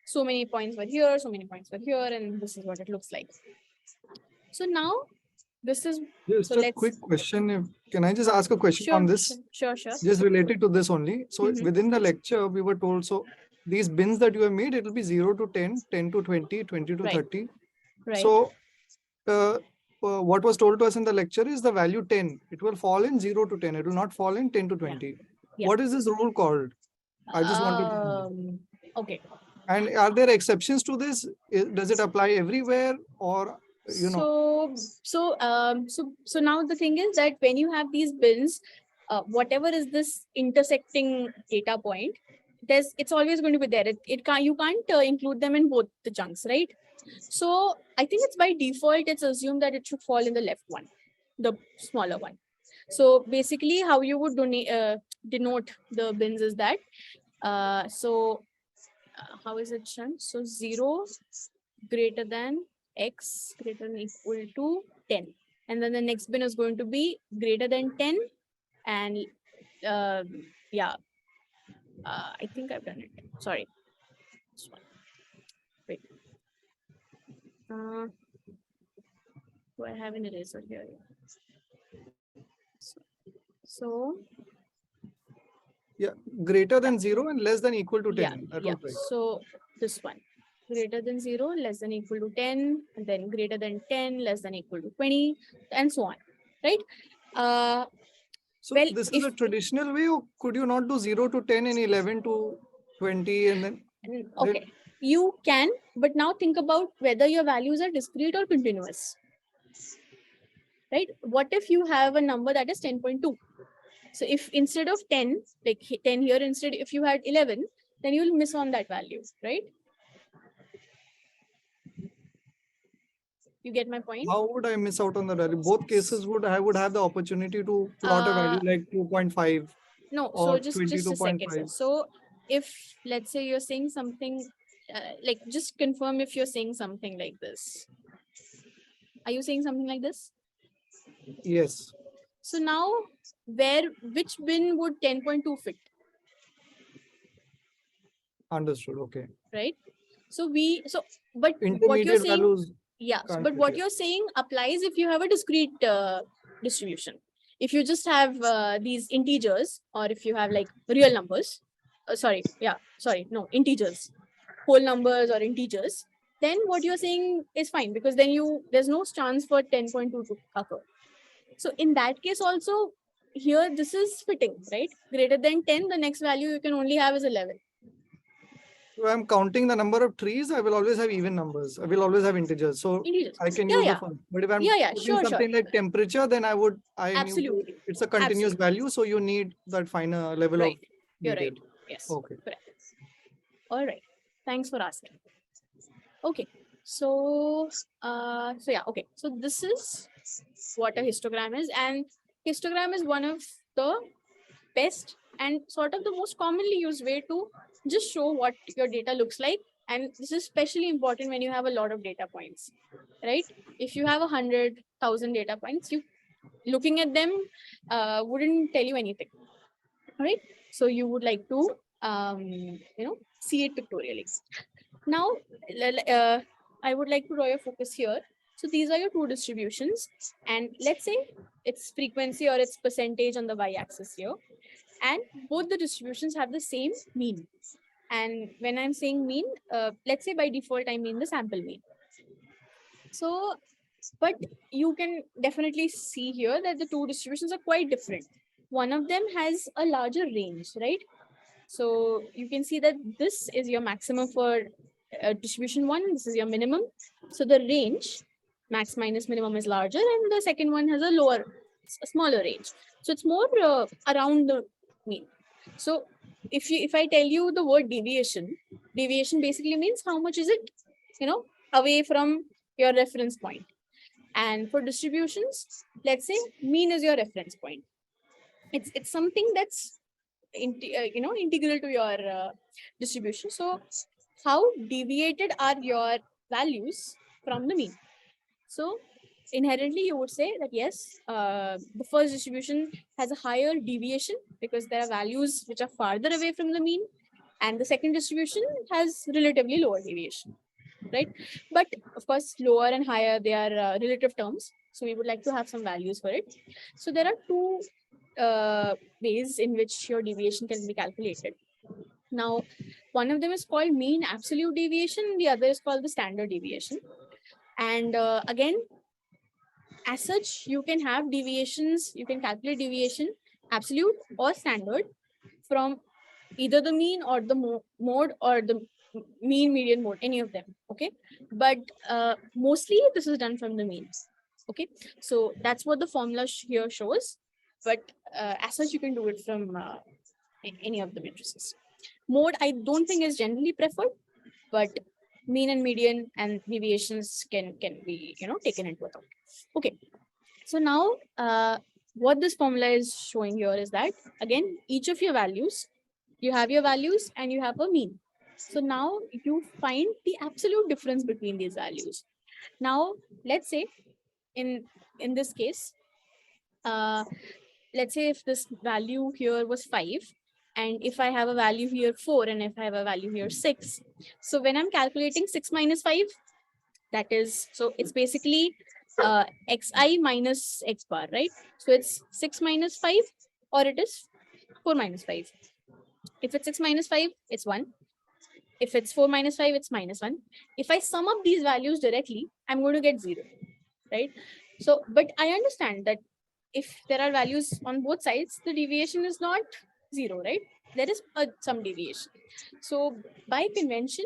so many points were here, so many points were here, and this is what it looks like. So now this is just so a quick question. Can I just ask a question sure, on this? Sure. Just related to this only. So within the lecture, we were told, so these bins that you have made, it will be 0 to 10, 10 to 20, 20 to 30. Right. So what was told to us in the lecture is the value 10. It will fall in 0 to 10. It will not fall in 10 to 20. Yeah. What is this rule called? I just wanted to know. Okay. And are there exceptions to this? Does it apply everywhere, or So now the thing is that when you have these bins, whatever is this intersecting data point, it's always going to be there. You can't include them in both the chunks, right? So I think it's by default, it's assumed that it should fall in the left one, the smaller one. So basically how you would denote the bins is that, how is it done? So 0 greater than x greater than equal to 10. And then the next bin is going to be greater than 10. And yeah, I think I've done it. Sorry. This one. Wait. Do I have an eraser here? So yeah, greater than 0 and less than equal to 10. Yeah. So this one, greater than 0, less than equal to 10, and then greater than 10, less than equal to 20, and so on, right? So this is a traditional way, or could you not do 0 to 10 and 11 to 20 and then? Okay. You can, but now think about whether your values are discrete or continuous. Right? What if you have a number that is 10.2? So if instead of 10, like 10 here, instead if you had 11, then you'll miss on that value, right? You get my point? How would I miss out on the value? Both cases I would have the opportunity to plot a value like 2.5 no, or so just a second. 22.5. So if let's say you're saying something like, just confirm if you're saying something like this. Are you saying something like this? Yes. So now which bin would 10.2 fit? Understood. Okay. Right? So but what you're Intermediate saying, values. yeah, can't but fit what here. you're saying applies if you have a discrete distribution. If you just have these integers, or if you have like real numbers, no, integers, whole numbers or integers, then what you're saying is fine, because then there's no chance for 10.2 to occur. So in that case also, here this is fitting, right? Greater than 10, the next value you can only have is 11. If I'm counting the number of trees, I will always have even numbers. I will always have integers. So Integers. I can Yeah, use yeah. the first. But if I'm putting Sure. something like temperature, then Absolutely. it's a continuous value. So you need that finer level of You're detail. right. Yes. Okay. Correct. All right. Thanks for asking. Okay. So okay. So this is what a histogram is, and histogram is one of the best and sort of the most commonly used way to just show what your data looks like. And this is especially important when you have a lot of data points, right? If you have 100,000 data points, looking at them wouldn't tell you anything, right? So you would like to see it pictorially. Now I would like to draw your focus here. So these are your two distributions, and let's say it's frequency or it's percentage on the y-axis here, and both the distributions have the same mean. And when I'm saying mean, let's say by default I mean the sample mean. So but you can definitely see here that the two distributions are quite different. One of them has a larger range, right? So you can see that this is your maximum for distribution 1, this is your minimum. So the range, max minus minimum, is larger, and the second one has a smaller range. So it's more around the mean. So if I tell you the word deviation basically means how much is it, away from your reference point. And for distributions, let's say mean is your reference point. It's something that's integral to your distribution. So how deviated are your values from the mean? So inherently you would say that yes, the first distribution has a higher deviation because there are values which are farther away from the mean, and the second distribution has relatively lower deviation, right? But of course, lower and higher, they are relative terms, so we would like to have some values for it. So there are two ways in which your deviation can be calculated. Now, one of them is called mean absolute deviation, the other is called the standard deviation. And again, as such, you can have deviations, you can calculate deviation, absolute or standard, from either the mean or the mode, or the mean, median, mode, any of them. Okay. But mostly this is done from the mean. Okay. So that's what the formula here shows. But as such, you can do it from any of the matrices. Mode, I don't think is generally preferred, but mean and median and deviations can be taken into account. Okay. So now what this formula is showing here is that, again, each of your values, you have your values and you have a mean. So now you find the absolute difference between these values. Now, let's say in this case, let's say if this value here was 5, and if I have a value here 4, and if I have a value here 6, so when I'm calculating 6 minus 5, that is, so it's basically xi minus x bar, right? So it's 6 minus 5, or it is 4 minus 5. If it's 6 minus 5, it's 1. If it's 4 minus 5, it's minus 1. If I sum up these values directly, I'm going to get 0, right? So, but I understand that if there are values on both sides, the deviation is not 0, right? There is some deviation. So by convention,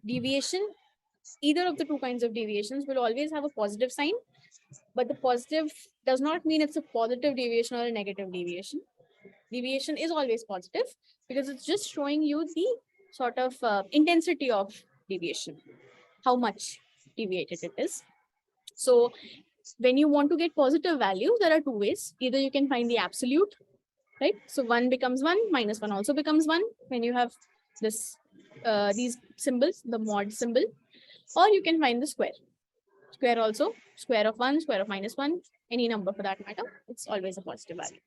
deviation, either of the two kinds of deviations will always have a positive sign, but the positive does not mean it's a positive deviation or a negative deviation. Deviation is always positive because it's just showing you the sort of intensity of deviation, how much deviated it is. So when you want to get positive values, there are two ways. Either you can find the absolute, right? So 1 becomes 1, minus 1 also becomes 1 when you have this these symbols, the mod symbol, or you can find the square. Square also, square of 1, square of minus 1, any number for that matter, it's always a positive value.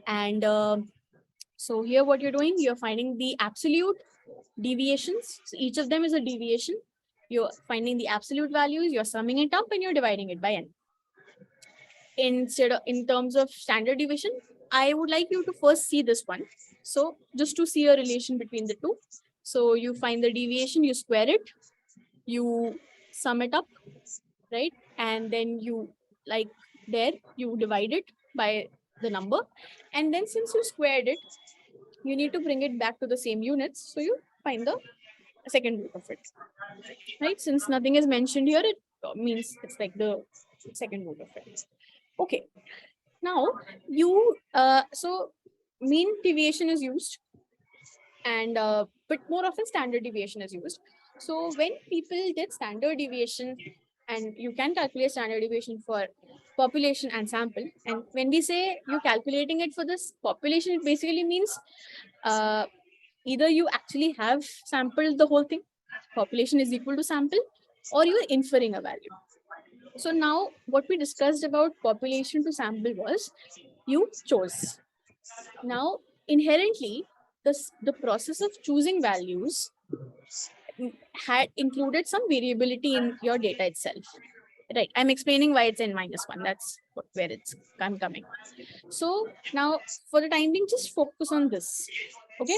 And so here what you're doing, you're finding the absolute deviations. So each of them is a deviation. You're finding the absolute values, you're summing it up, and you're dividing it by n. Instead of, in terms of standard deviation, I would like you to first see this one. So just to see a relation between the two. So you find the deviation, you square it, you sum it up, right? And then you, like there, you divide it by the number. And then since you squared it, you need to bring it back to the same units. So you find the second root of it, right? Since nothing is mentioned here, it means it's like the second root of it. Okay. Now you, so mean deviation is used, and but more often standard deviation is used. So when people did standard deviation, and you can calculate standard deviation for population and sample, and when we say you're calculating it for this population, it basically means either you actually have sampled the whole thing, population is equal to sample, or you're inferring a value. So now what we discussed about population to sample was you chose. Now inherently, the process of choosing values had included some variability in your data itself. Right, I'm explaining why it's n-1. That's where I'm coming. So now for the time being, just focus on this. Okay,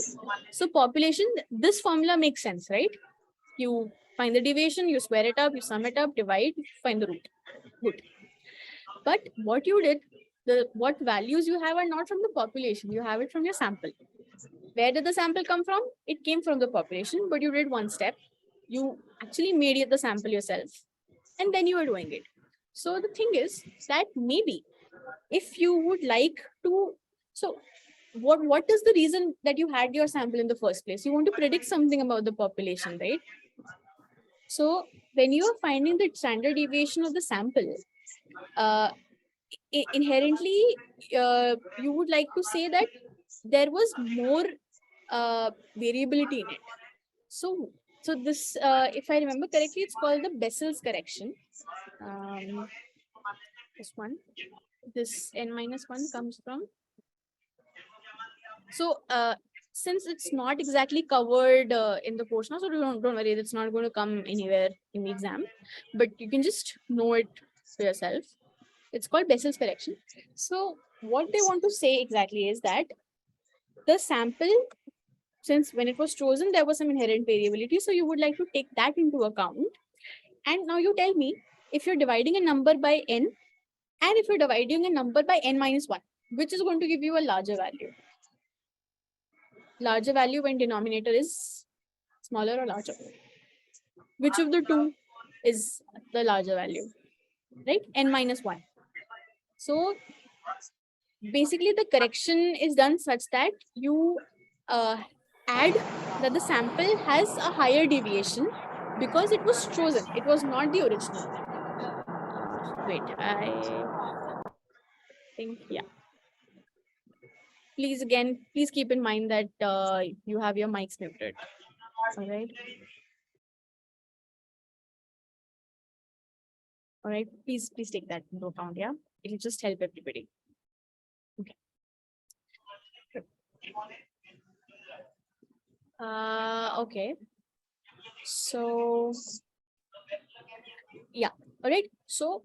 so population, this formula makes sense, right? You find the deviation, you square it up, you sum it up, divide, find the root. Good. But what you did, what values you have are not from the population, you have it from your sample. Where did the sample come from? It came from the population, but you did one step. You actually made it the sample yourself, and then you are doing it. So the thing is that maybe if you would like to, so what is the reason that you had your sample in the first place? You want to predict something about the population, right? So when you are finding the standard deviation of the sample, inherently you would like to say that there was more variability in it. So this, if I remember correctly, it's called the Bessel's correction. This one, this n-1 comes from. So since it's not exactly covered in the course now, so don't worry, it's not going to come anywhere in the exam, but you can just know it for yourself. It's called Bessel's correction. So what they want to say exactly is that the sample, since when it was chosen, there was some inherent variability. So you would like to take that into account. And now you tell me, if you're dividing a number by n, and if you're dividing a number by n-1, which is going to give you a larger value? Larger value when denominator is smaller or larger? Which of the two is the larger value, right? n-1. So basically the correction is done such that you add that the sample has a higher deviation because it was chosen. It was not the original. Wait, I think, yeah. Please keep in mind that you have your mics muted. All right. All right, please take that into account. Yeah, it'll just help everybody. Okay. Okay. So yeah, all right. So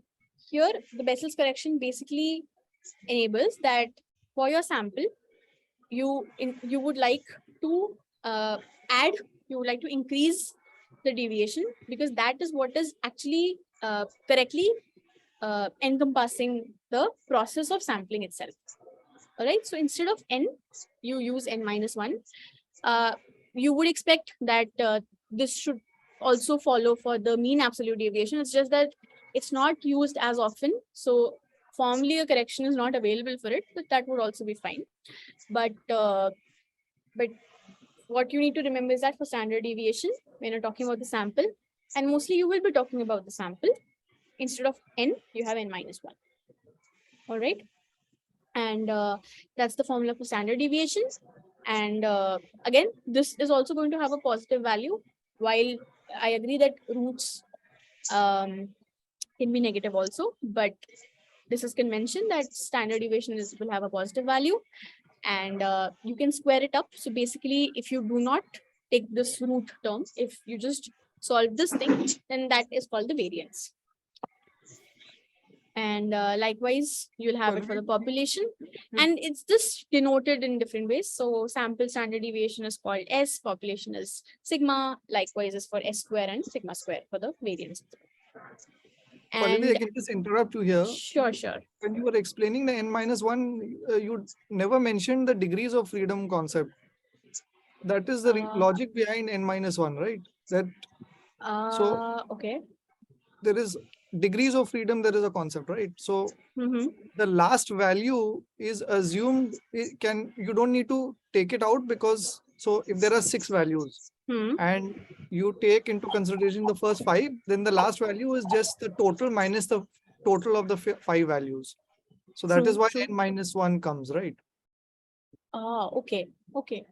here the Bessel's correction basically enables that for your sample, you would like to add, you would like to increase the deviation, because that is what is actually correctly encompassing the process of sampling itself. All right. So instead of n, you use n-1. you would expect that this should also follow for the mean absolute deviation. It's just that it's not used as often. So formally a correction is not available for it, but that would also be fine. But what you need to remember is that for standard deviation, when you're talking about the sample, and mostly you will be talking about the sample, instead of n, you have n minus 1. All right. And that's the formula for standard deviation. And again, this is also going to have a positive value, while I agree that roots can be negative also, but this is convention that standard deviation will have a positive value, and you can square it up. So basically, if you do not take this root term, if you just solve this thing, then that is called the variance. And likewise, you'll have it for the population, and it's just denoted in different ways. So sample standard deviation is called S, population is sigma, likewise is for S square and sigma square for the variance. Pallavi, I And can just interrupt you here. sure. When you were explaining the n-1, you never mentioned the degrees of freedom concept. That is the logic behind n-1, right? That okay. there is degrees of freedom, there is a concept, right? So the last value is assumed, you don't need to take it out, because so if there are 6 values and you take into consideration the first 5, then the last value is just the total minus the total of the 5 values. So that is why n-1 comes, right? Okay.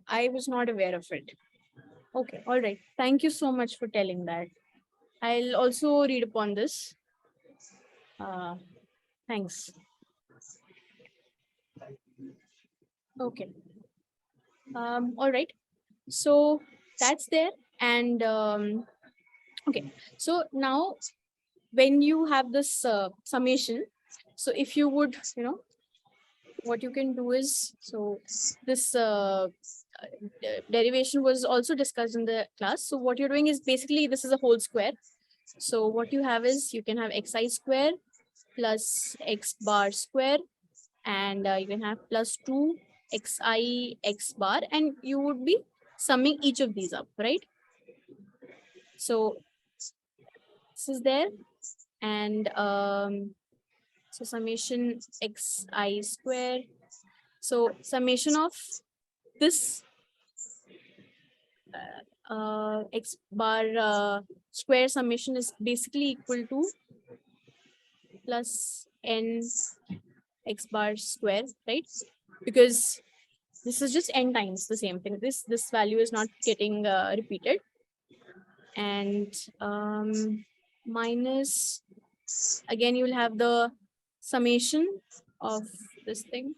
I was not aware of it. Okay, all right. Thank you so much for telling that. I'll also read upon this. Thanks. Okay. All right. So that's there. And okay. So now when you have this summation, so if you would, what you can do is, so this derivation was also discussed in the class. So what you're doing is basically this is a whole square. So what you have is you can have xi square plus x bar square, and you can have plus 2 xi x bar, and you would be summing each of these up, right? So this is there, and so summation xi square. So summation of this x bar square summation is basically equal to plus n x bar square, right? Because this is just n times the same thing. This value is not getting repeated. And minus, again, you will have the summation of this thing.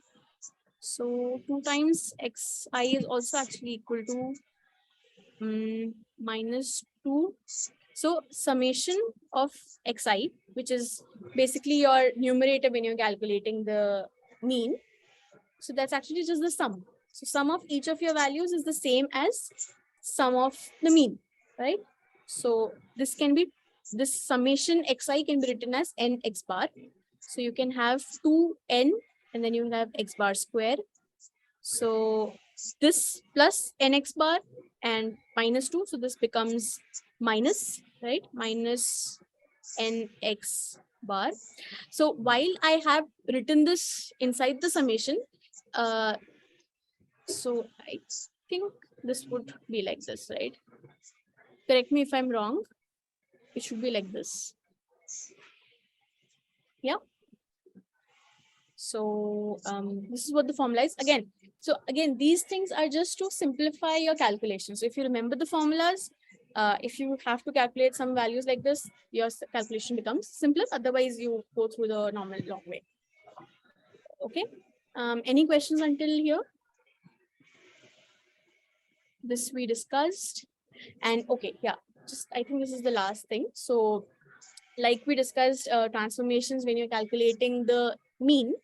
So 2 times xi is also actually equal to minus 2. So summation of xi, which is basically your numerator when you're calculating the mean. So that's actually just the sum. So sum of each of your values is the same as sum of the mean, right? So this summation xi can be written as n x bar. So you can have 2n and then you have x bar square. So this plus nx bar and minus 2. So this becomes minus, right? Minus nx bar. So while I have written this inside the summation, so I think this would be like this, right? Correct me if I'm wrong. It should be like this. Yeah. So this is what the formula is. So again, these things are just to simplify your calculations. So if you remember the formulas, if you have to calculate some values like this, your calculation becomes simpler. Otherwise, you go through the normal long way. Okay. Any questions until here? This we discussed. And okay, yeah, just I think this is the last thing. So like we discussed transformations when you're calculating the mean,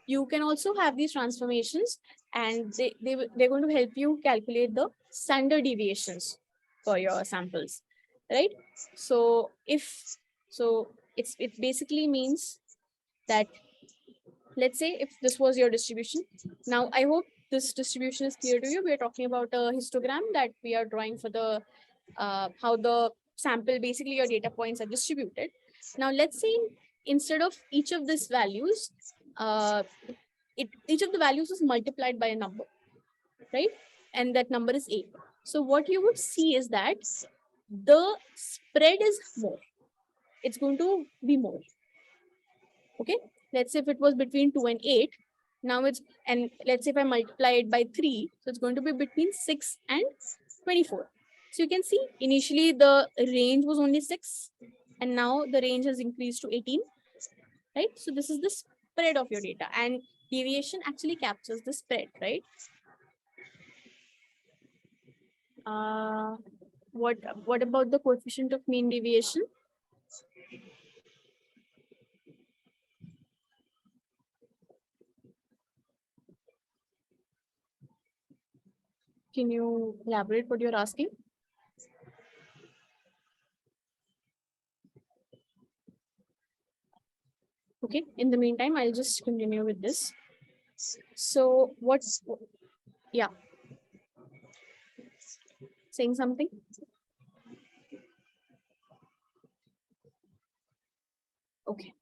you can also have these transformations, and they're going to help you calculate the standard deviations for your samples, right? So it basically means that let's say if this was your distribution. Now, I hope this distribution is clear to you. We are talking about a histogram that we are drawing for the how the sample, basically your data points are distributed. Now, let's say instead of each of these values, each of the values is multiplied by a number, right? And that number is 8. So what you would see is that the spread is more. It's going to be more. Okay, let's say if it was between 2 and 8, now it's, and let's say if I multiply it by 3, so it's going to be between 6 and 24. So you can see initially the range was only 6 and now the range has increased to 18, right? So this is the spread of your data, and deviation actually captures the spread, right? What about the coefficient of mean deviation? Can you elaborate what you're asking? Okay, in the meantime, I'll just continue with this. So what's, yeah, saying something? Okay.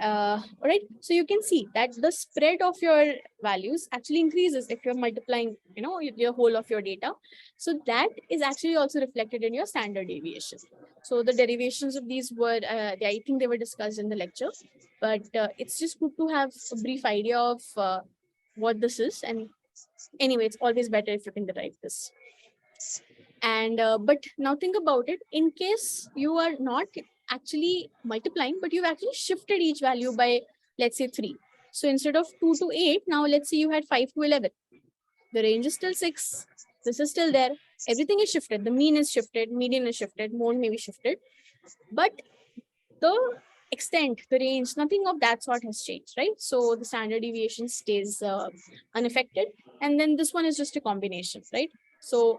All right, so you can see that the spread of your values actually increases if you're multiplying, your whole of your data. So that is actually also reflected in your standard deviation. So the derivations of these were, I think they were discussed in the lecture, but it's just good to have a brief idea of what this is. And anyway, it's always better if you can derive this. And but now think about it, in case you are not actually multiplying, but you've actually shifted each value by, let's say, 3. So instead of 2 to 8, now let's say you had 5 to 11. The range is still 6. This is still there. Everything is shifted. The mean is shifted, median is shifted, mode may be shifted. But the extent, the range, nothing of that sort has changed, right? So the standard deviation stays unaffected. And then this one is just a combination, right? So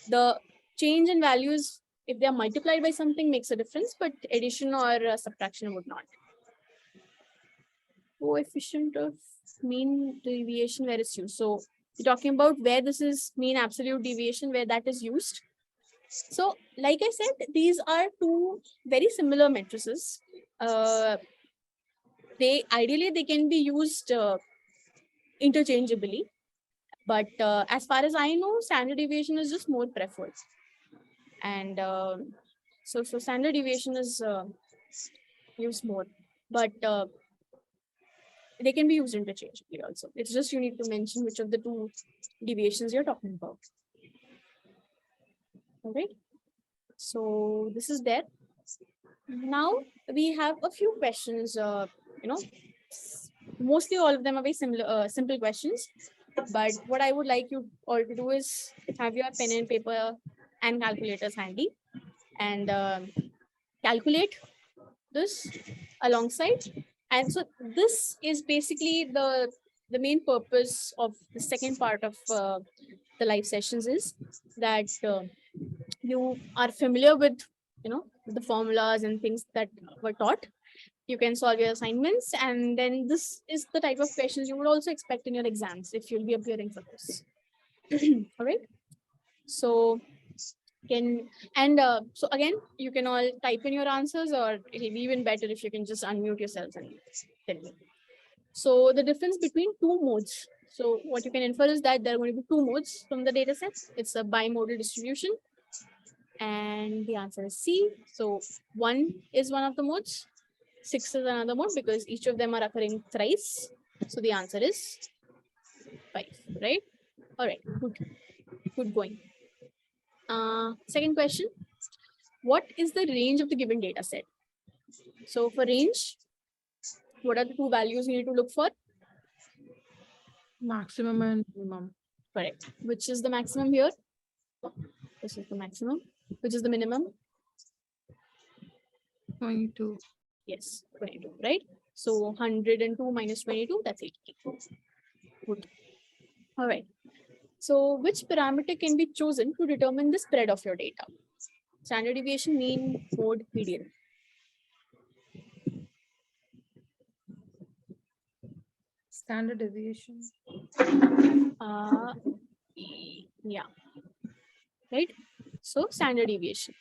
the change in values, if they are multiplied by something, makes a difference, but addition or subtraction would not. Coefficient of mean deviation, where it's used. So we're talking about where this is mean absolute deviation, where that is used. So like I said, these are two very similar matrices. Ideally they can be used interchangeably, but as far as I know, standard deviation is just more preferred. And so standard deviation is used more, but they can be used interchangeably also. It's just you need to mention which of the two deviations you're talking about. All right. So this is there. Now we have a few questions. Mostly all of them are very similar, simple questions. But what I would like you all to do is have your pen and paper and calculators handy, and calculate this alongside. And so this is basically the main purpose of the second part of the live sessions, is that you are familiar with the formulas and things that were taught. You can solve your assignments, and then this is the type of questions you would also expect in your exams if you'll be appearing for this. All right, so so again, you can all type in your answers, or it'll be even better if you can just unmute yourselves and tell me. So the difference between two modes. So what you can infer is that there are going to be two modes from the data set. It's a bimodal distribution, and the answer is C. So 1 is one of the modes, 6 is another mode, because each of them are occurring thrice. So the answer is 5, right? All right, good going. Second question, what is the range of the given data set? So for range, what are the two values you need to look for? Maximum and minimum. Correct. Which is the maximum here? This is the maximum. Which is the minimum? 22. Yes, 22, right? So 102 minus 22, that's 80. Good. All right. So which parameter can be chosen to determine the spread of your data? Standard deviation, mean, mode, median. Standard deviation. Yeah, right. So standard deviation,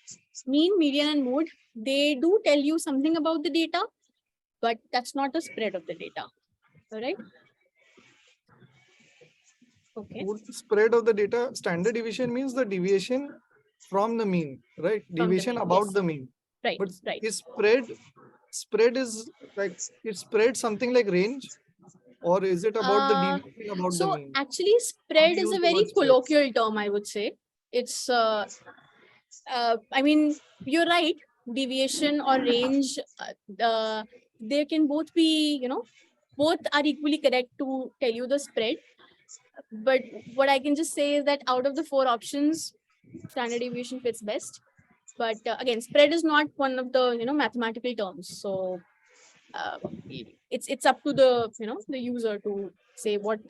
mean, median, and mode, they do tell you something about the data, but that's not the spread of the data. All right. Okay. Spread of the data, standard deviation means the deviation from the mean, right? Deviation about the mean. Right. But right. is spread is like, it spread something like range, or is it about the deviation about the So mean? actually, spread is a very colloquial term, I would say. It's I mean, you're right. Deviation or range, they can both be, both are equally correct to tell you the spread. But what I can just say is that out of the 4 options, standard deviation fits best. But again, spread is not one of the mathematical terms. So it's up to the the user to say what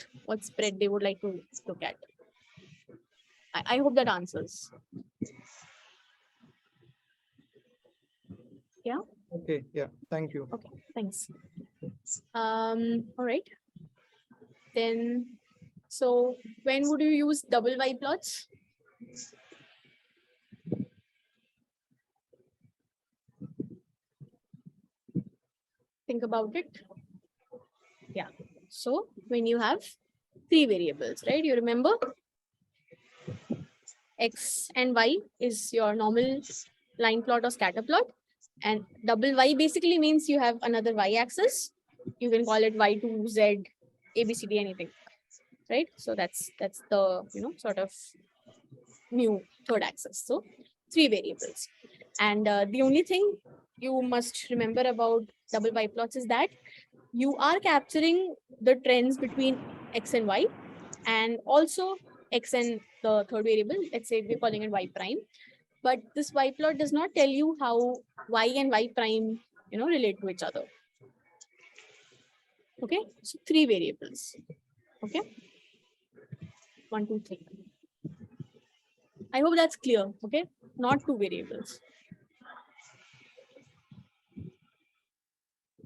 spread they would like to look at. I hope that answers. Yeah. Okay. Yeah. Thank you. Okay. Thanks. All right. Then, so when would you use double Y plots? Think about it. Yeah. So when you have 3 variables, right? You remember X and Y is your normal line plot or scatter plot, and double Y basically means you have another Y axis. You can call it Y2, Z, ABCD, anything, right? So that's the sort of new third axis. So 3 variables, and the only thing you must remember about double Y plots is that you are capturing the trends between X and Y, and also X and the third variable. Let's say we're calling it Y prime, but this Y plot does not tell you how Y and Y prime relate to each other. Okay, so 3 variables. Okay, 1, 2, 3. I hope that's clear. Okay, not 2 variables.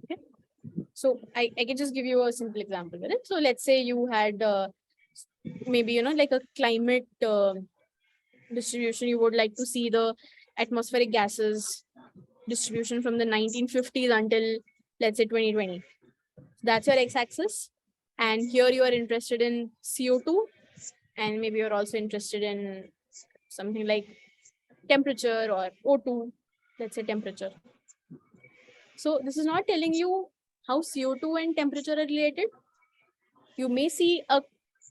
Okay, so I can just give you a simple example with it. So let's say you had maybe like a climate distribution. You would like to see the atmospheric gases distribution from the 1950s until, let's say, 2020. That's your x-axis, and here you are interested in CO2, and maybe you're also interested in something like temperature or O2, let's say temperature. So this is not telling you how CO2 and temperature are related. You may see a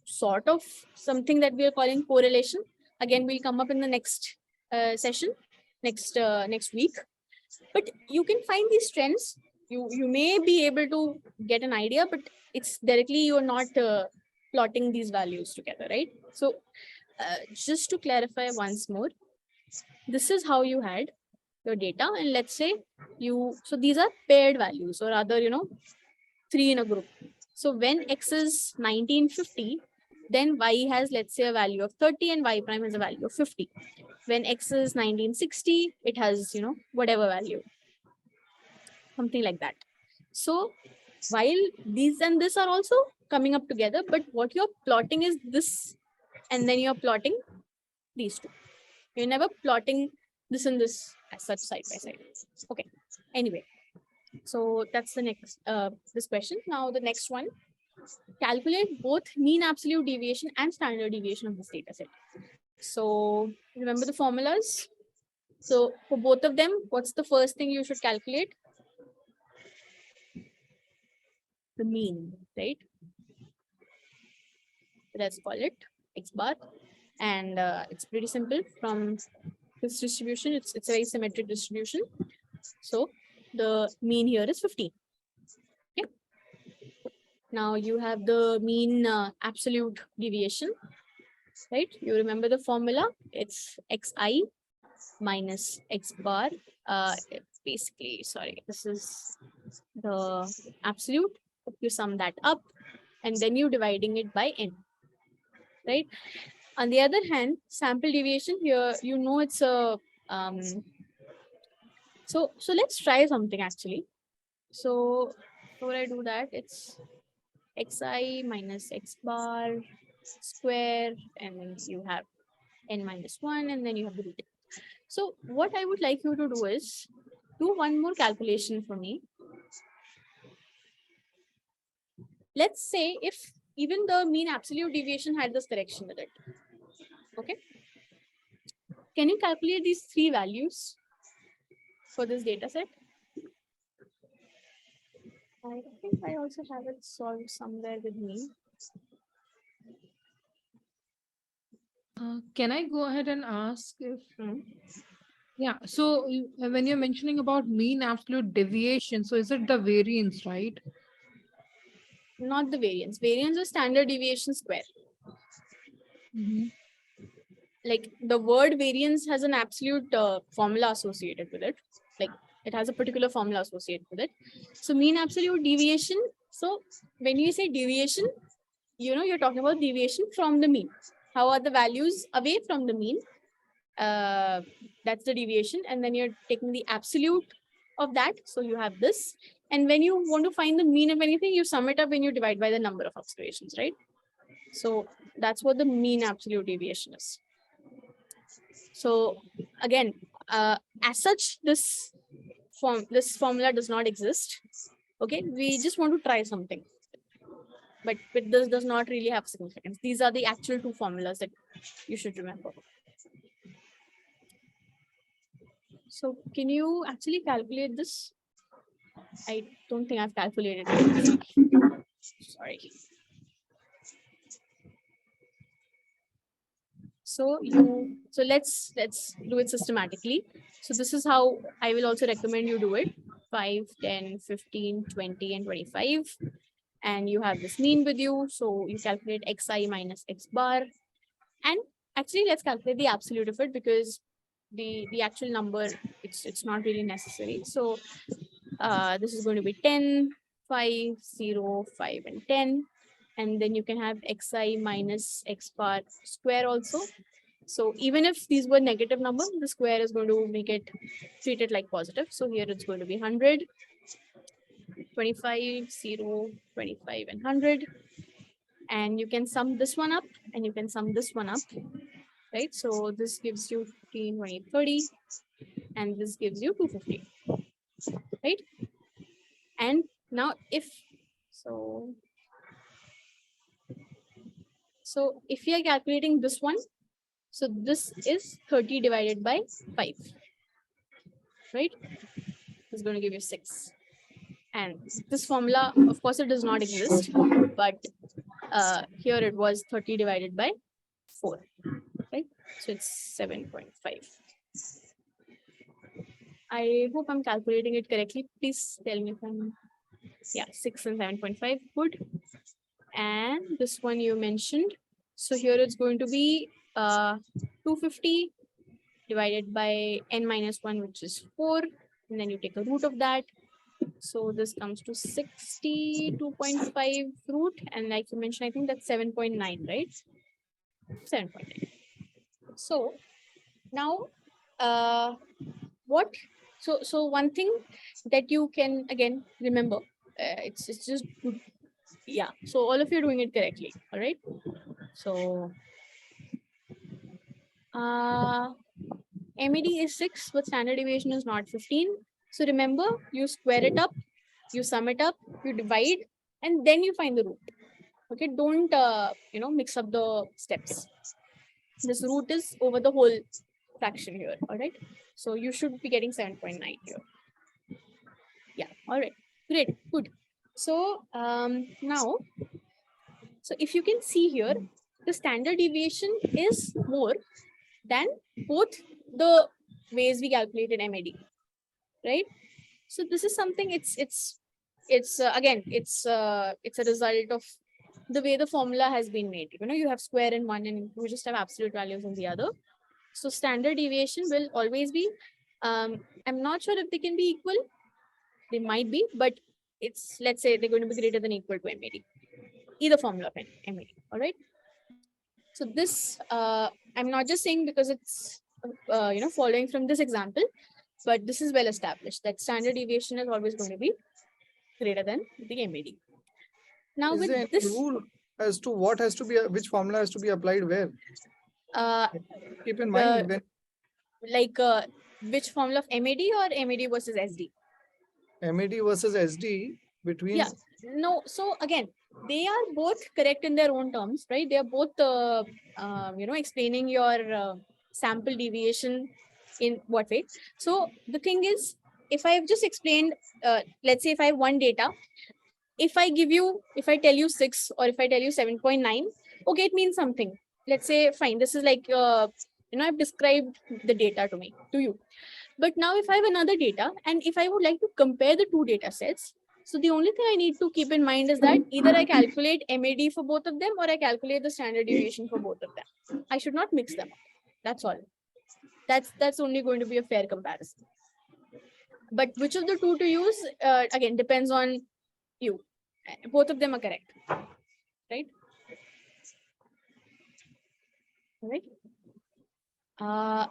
sort of something that we are calling correlation. Again, we'll come up in the next session, next week. But you can find these trends. You may be able to get an idea, but it's directly you're not plotting these values together, right? So just to clarify once more, this is how you had your data, and let's say so these are paired values, or rather 3 in a group. So when X is 1950, then Y has, let's say, a value of 30 and Y prime has a value of 50. When X is 1960, it has, whatever value, something like that. So while these and this are also coming up together, but what you're plotting is this, and then you're plotting these two. You're never plotting this and this as such side by side. Okay. Anyway, so that's the next this question. Now the next one, calculate both mean absolute deviation and standard deviation of this data set. So remember the formulas. So for both of them, what's the first thing you should calculate? The mean, right? Let's call it X bar, and it's pretty simple. From this distribution, it's a very symmetric distribution. So the mean here is 15. Okay. Now you have the mean absolute deviation, right? You remember the formula? It's xi minus x bar. Basically, sorry, this is the absolute. You sum that up, and then you dividing it by n, right? On the other hand, sample deviation here, it's a so let's try something actually. So before I do that, it's xi minus x bar square, and then you have n minus 1, and then you have the root. So what I would like you to do is do one more calculation for me. Let's say if even the mean absolute deviation had this correction with it. Okay. Can you calculate these three values for this data set? I think I also have it solved somewhere with me. Can I go ahead and ask if yeah, so when you're mentioning about mean absolute deviation, so is it the variance, right? Not the variance. Variance is standard deviation square. Like the word variance has an absolute formula associated with it. Like it has a particular formula associated with it. So mean absolute deviation. So when you say deviation, you're talking about deviation from the mean. How are the values away from the mean? That's the deviation. And then you're taking the absolute of that. So you have this. And when you want to find the mean of anything, you sum it up when you divide by the number of observations, right? So that's what the mean absolute deviation is. So again, as such, this formula does not exist. Okay, we just want to try something, but this does not really have significance. These are the actual two formulas that you should remember. So can you actually calculate this? I don't think I've calculated it. Sorry. So let's do it systematically. So this is how I will also recommend you do it. 5, 10, 15, 20, and 25. And you have this mean with you. So you calculate xi minus x bar. And actually, let's calculate the absolute of it, because the actual number, it's not really necessary. So this is going to be 10, 5, 0, 5, and 10. And then you can have xi minus x bar square also. So even if these were negative numbers, the square is going to make it treat it like positive. So here it's going to be 100, 25, 0, 25, and 100. And you can sum this one up, and you can sum this one up, right? So this gives you 15, 20, 30, and this gives you 250, right? And now if if we are calculating this one, so this is 30 divided by 5, right? It's going to give you 6. And this formula, of course, it does not exist, but here it was 30 divided by 4, right? So it's 7.5. I hope I'm calculating it correctly. Please tell me if I'm, 6 and 7.5, good. And this one you mentioned. So here it's going to be 250 divided by n minus 1, which is 4. And then you take a root of that. So this comes to 62.5 root. And like you mentioned, I think that's 7.9, right? 7.9. So now, so one thing that you can again remember, it's just good. Yeah. So all of you are doing it correctly. All right. So MED is 6, but standard deviation is not 15. So remember, you square it up, you sum it up, you divide, and then you find the root. Okay, don't mix up the steps. This root is over the whole fraction here. All right. So you should be getting 7.9 here. Yeah. All right. Great. Good. So now, so if you can see here, the standard deviation is more than both the ways we calculated MAD, right? So this is something, it's again, it's a result of the way the formula has been made. You have square in one and you just have absolute values in the other. So standard deviation will always be, I'm not sure if they can be equal. They might be, but let's say they're going to be greater than or equal to MAD. Either formula of MAD, all right? So this, I'm not just saying because it's, following from this example, but this is well established that standard deviation is always going to be greater than the MAD. Now Is with there any this, rule as to what has to be, which formula has to be applied where? Keep in mind when like which formula of MAD or MAD versus SD? MAD versus SD between. Yeah, no. So again, they are both correct in their own terms, right? They are both, explaining your sample deviation in what way. So the thing is, if I've just explained, let's say if I have one data, if I tell you 6 or if I tell you 7.9, okay, it means something. Let's say, fine, this is like, I've described the data to you. But now if I have another data and if I would like to compare the two data sets, so the only thing I need to keep in mind is that either I calculate MAD for both of them or I calculate the standard deviation for both of them. I should not mix them up. That's all. That's only going to be a fair comparison. But which of the two to use, again, depends on you. Both of them are correct, right? All right.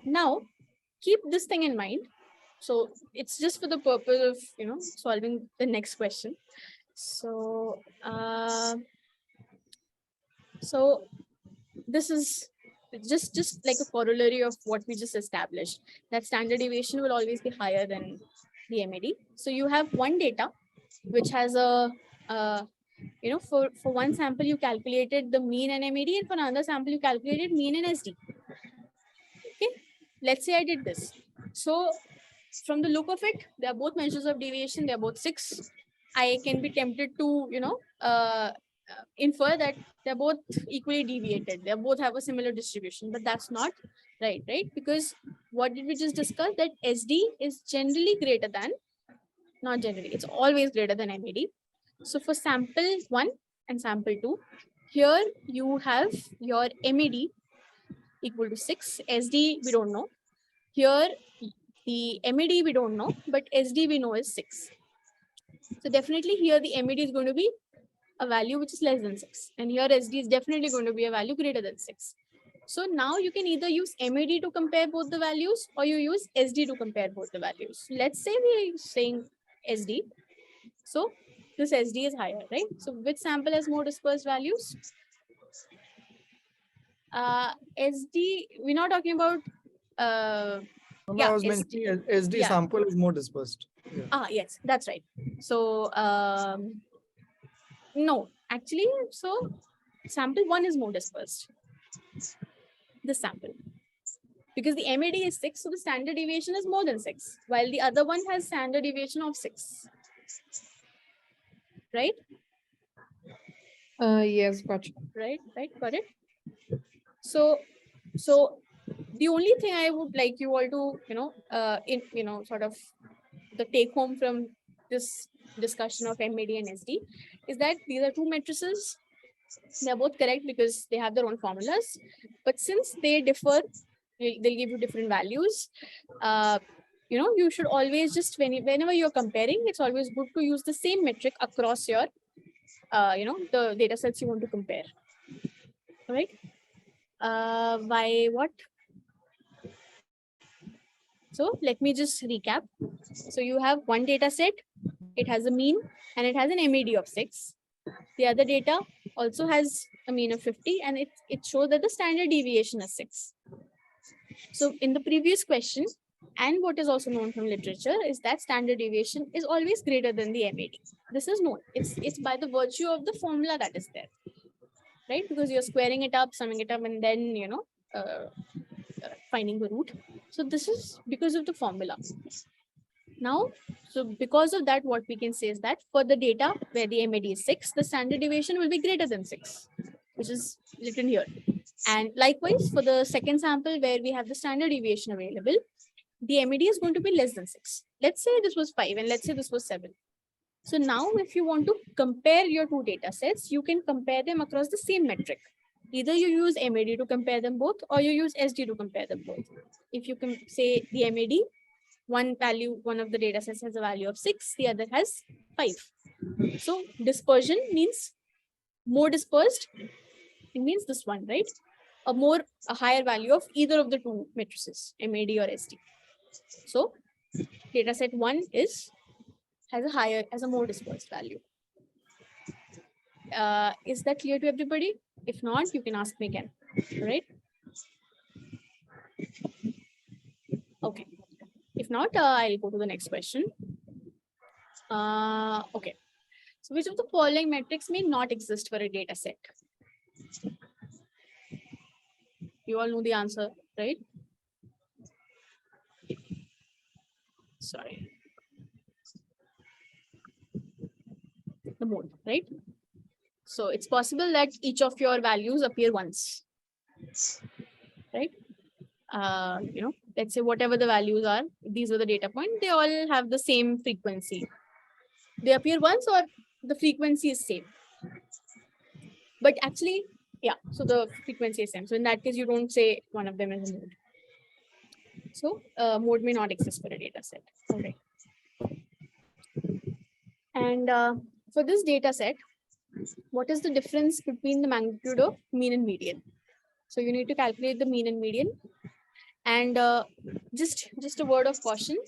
Now, keep this thing in mind. So it's just for the purpose of, solving the next question. So, this is just like a corollary of what we just established, that standard deviation will always be higher than the MAD. So you have one data which has a, for one sample you calculated the mean and MAD, and for another sample you calculated mean and SD. Okay, let's say I did this. So from the look of it, they are both measures of deviation. They are both 6. I can be tempted to, infer that they're both equally deviated. They both have a similar distribution, but that's not right? Because what did we just discuss? That SD is generally greater than, not generally, it's always greater than MAD. So for sample 1 and sample 2, here you have your MAD equal to 6. SD we don't know. Here the MAD we don't know, but SD we know is 6. So definitely here the MAD is going to be a value which is less than 6. And here SD is definitely going to be a value greater than 6. So now you can either use MAD to compare both the values or you use SD to compare both the values. Let's say we're saying SD. So this SD is higher, right? So which sample has more dispersed values? SD, we're not talking about, I was mentioning SD sample is more dispersed. Yeah. Yes, that's right. So no, actually, so sample 1 is more dispersed. This sample. Because the MAD is 6, so the standard deviation is more than 6, while the other one has standard deviation of 6. Right? Yes, gotcha. Right, got it. So the only thing I would like you all to, sort of the take home from this discussion of MAD and SD is that these are two matrices. They're both correct because they have their own formulas, but since they differ, they'll give you different values. You should always just, whenever you're comparing, it's always good to use the same metric across your, the data sets you want to compare. All right. Why what? So let me just recap. So you have one data set, it has a mean and it has an MAD of 6. The other data also has a mean of 50 and it shows that the standard deviation is 6. So in the previous question, and what is also known from literature is that standard deviation is always greater than the MAD. This is known. It's by the virtue of the formula that is there, right? Because you're squaring it up, summing it up, and then, finding the root. So this is because of the formula. Now, so because of that, what we can say is that for the data where the MAD is 6, the standard deviation will be greater than 6, which is written here. And likewise, for the second sample where we have the standard deviation available, the MAD is going to be less than 6. Let's say this was 5 and let's say this was 7. So now if you want to compare your two data sets, you can compare them across the same metric. Either you use MAD to compare them both or you use SD to compare them both. If you can say the MAD, one of the data sets has a value of 6, the other has 5. So dispersion means more dispersed. It means this one, right? A higher value of either of the two matrices, MAD or SD. So data set 1 has a more dispersed value. Is that clear to everybody? If not, you can ask me again. All right. Okay. If not, I'll go to the next question. Okay. So which of the following metrics may not exist for a data set? You all know the answer, right? Sorry. The mode, right? So it's possible that each of your values appear once, right? Let's say whatever the values are, these are the data point, they all have the same frequency. They appear once or the frequency is same. But actually, yeah, so the frequency is same. So in that case, you don't say one of them is a mode. So mode may not exist for a data set. All right. And for this data set, what is the difference between the magnitude of mean and median? So you need to calculate the mean and median. And just a word of caution,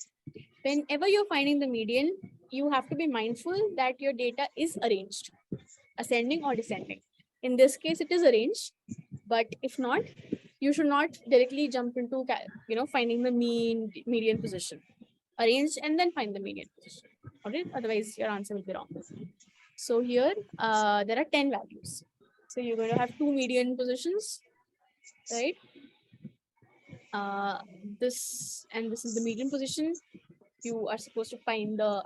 whenever you're finding the median, you have to be mindful that your data is arranged, ascending or descending. In this case, it is arranged, but if not, you should not directly jump into finding the median position. Arrange and then find the median position. Okay, otherwise your answer will be wrong. So here there are 10 values. So you're going to have 2 median positions, right? This is the median position. You are supposed to find the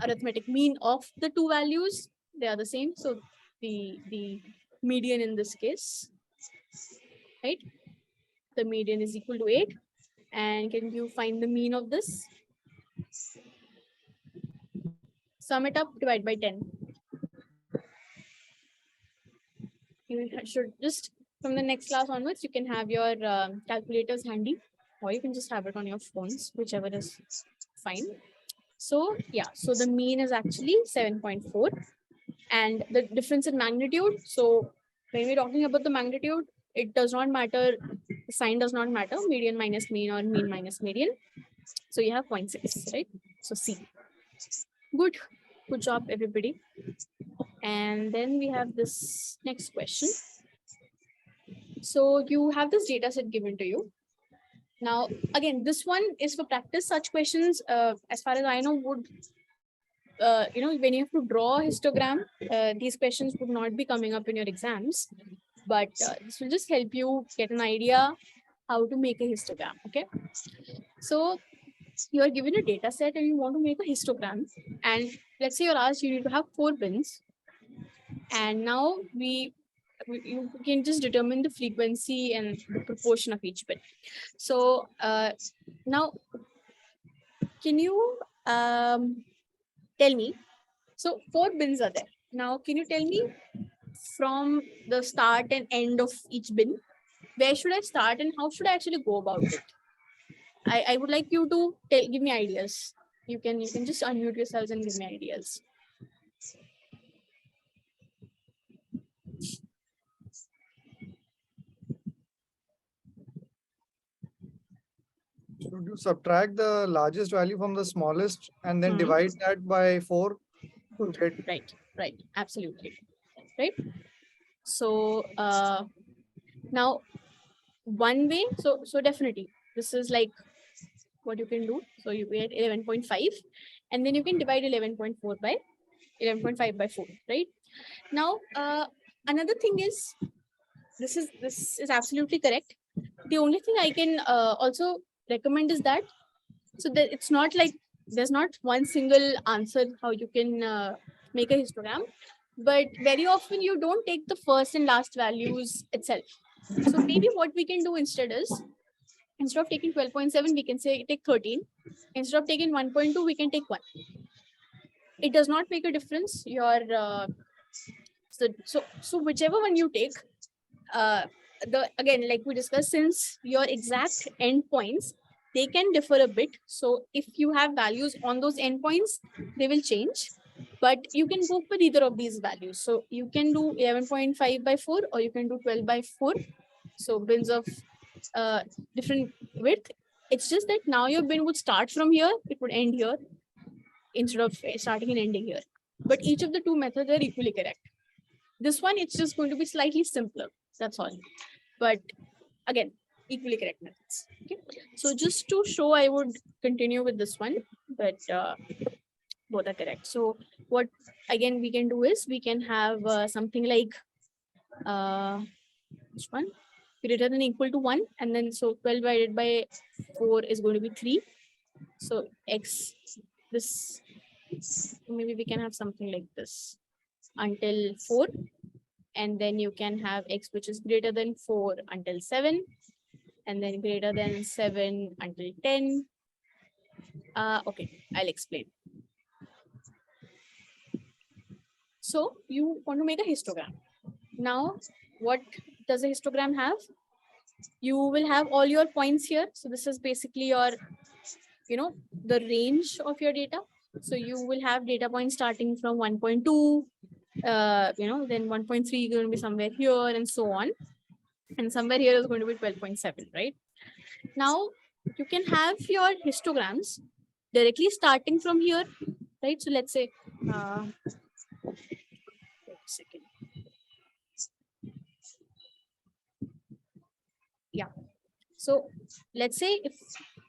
arithmetic mean of the 2 values. They are the same. So the median in this case, right? The median is equal to 8. And can you find the mean of this? Sum it up, divide by 10. You should just, from the next class onwards, you can have your calculators handy, or you can just have it on your phones, whichever is fine. So yeah, so the mean is actually 7.4. And the difference in magnitude, so when we're talking about the magnitude, it does not matter, the sign does not matter, median minus mean or mean minus median. So you have 0.6, right? So C. Good job, everybody. And then we have this next question. So you have this data set given to you. Now, again, this one is for practice. Such questions, as far as I know, would, when you have to draw a histogram, these questions would not be coming up in your exams. But this will just help you get an idea how to make a histogram, okay? So you are given a data set and you want to make a histogram. And let's say you're asked, you need to have 4 bins. And now you can just determine the frequency and the proportion of each bin. So now, can you tell me, so 4 bins are there. Now, can you tell me from the start and end of each bin, where should I start and how should I actually go about it? I would like you to give me ideas. You can just unmute yourselves and give me ideas. Should you subtract the largest value from the smallest and then divide that by 4? Right. Absolutely. Right. So now one way, so definitely this is like what you can do. So you get 11.5 and then you can divide 11.4 by 11.5 by 4, right? Now another thing is, this is absolutely correct. The only thing I can also recommend is that, so that it's not like there's not one single answer how you can make a histogram, but very often you don't take the first and last values itself. So maybe what we can do instead is, instead of taking 12.7, we can say take 13. Instead of taking 1.2, we can take 1. It does not make a difference. Your so whichever one you take, again, like we discussed, since your exact endpoints, they can differ a bit. So if you have values on those endpoints, they will change. But you can go for either of these values. So you can do 11.5 by 4 or you can do 12 by 4. So bins of different width. It's just that now your bin would start from here, it would end here, instead of starting and ending here. But each of the 2 methods are equally correct. This one, it's just going to be slightly simpler. That's all. But again, equally correct methods. Okay. So just to show, I would continue with this one, but both are correct. So what again we can do is we can have something like which one? Greater than or equal to 1, and then so 12 divided by 4 is going to be 3. So x, this, maybe we can have something like this until 4, and then you can have x which is greater than 4 until 7, and then greater than 7 until 10. Okay, I'll explain. So you want to make a histogram. Now, what does a histogram have? You will have all your points here. So this is basically your, the range of your data. So you will have data points starting from 1.2, then 1.3 going to be somewhere here and so on. And somewhere here is going to be 12.7, right? Now you can have your histograms directly starting from here, right? So let's say, wait a second. Yeah. So let's say if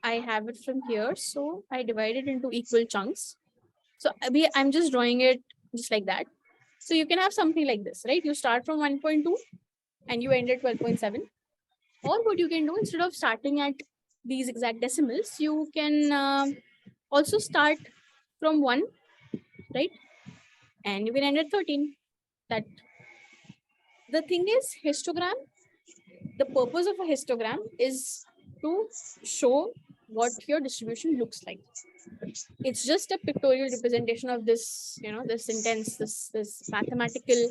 I have it from here, so I divide it into equal chunks. So I'm just drawing it just like that. So you can have something like this, right? You start from 1.2 and you end at 12.7. Or what you can do, instead of starting at these exact decimals, you can also start from 1, right? And you can end at 13. That the thing is, histogram, the purpose of a histogram is to show what your distribution looks like. It's just a pictorial representation of this, this sentence, this mathematical,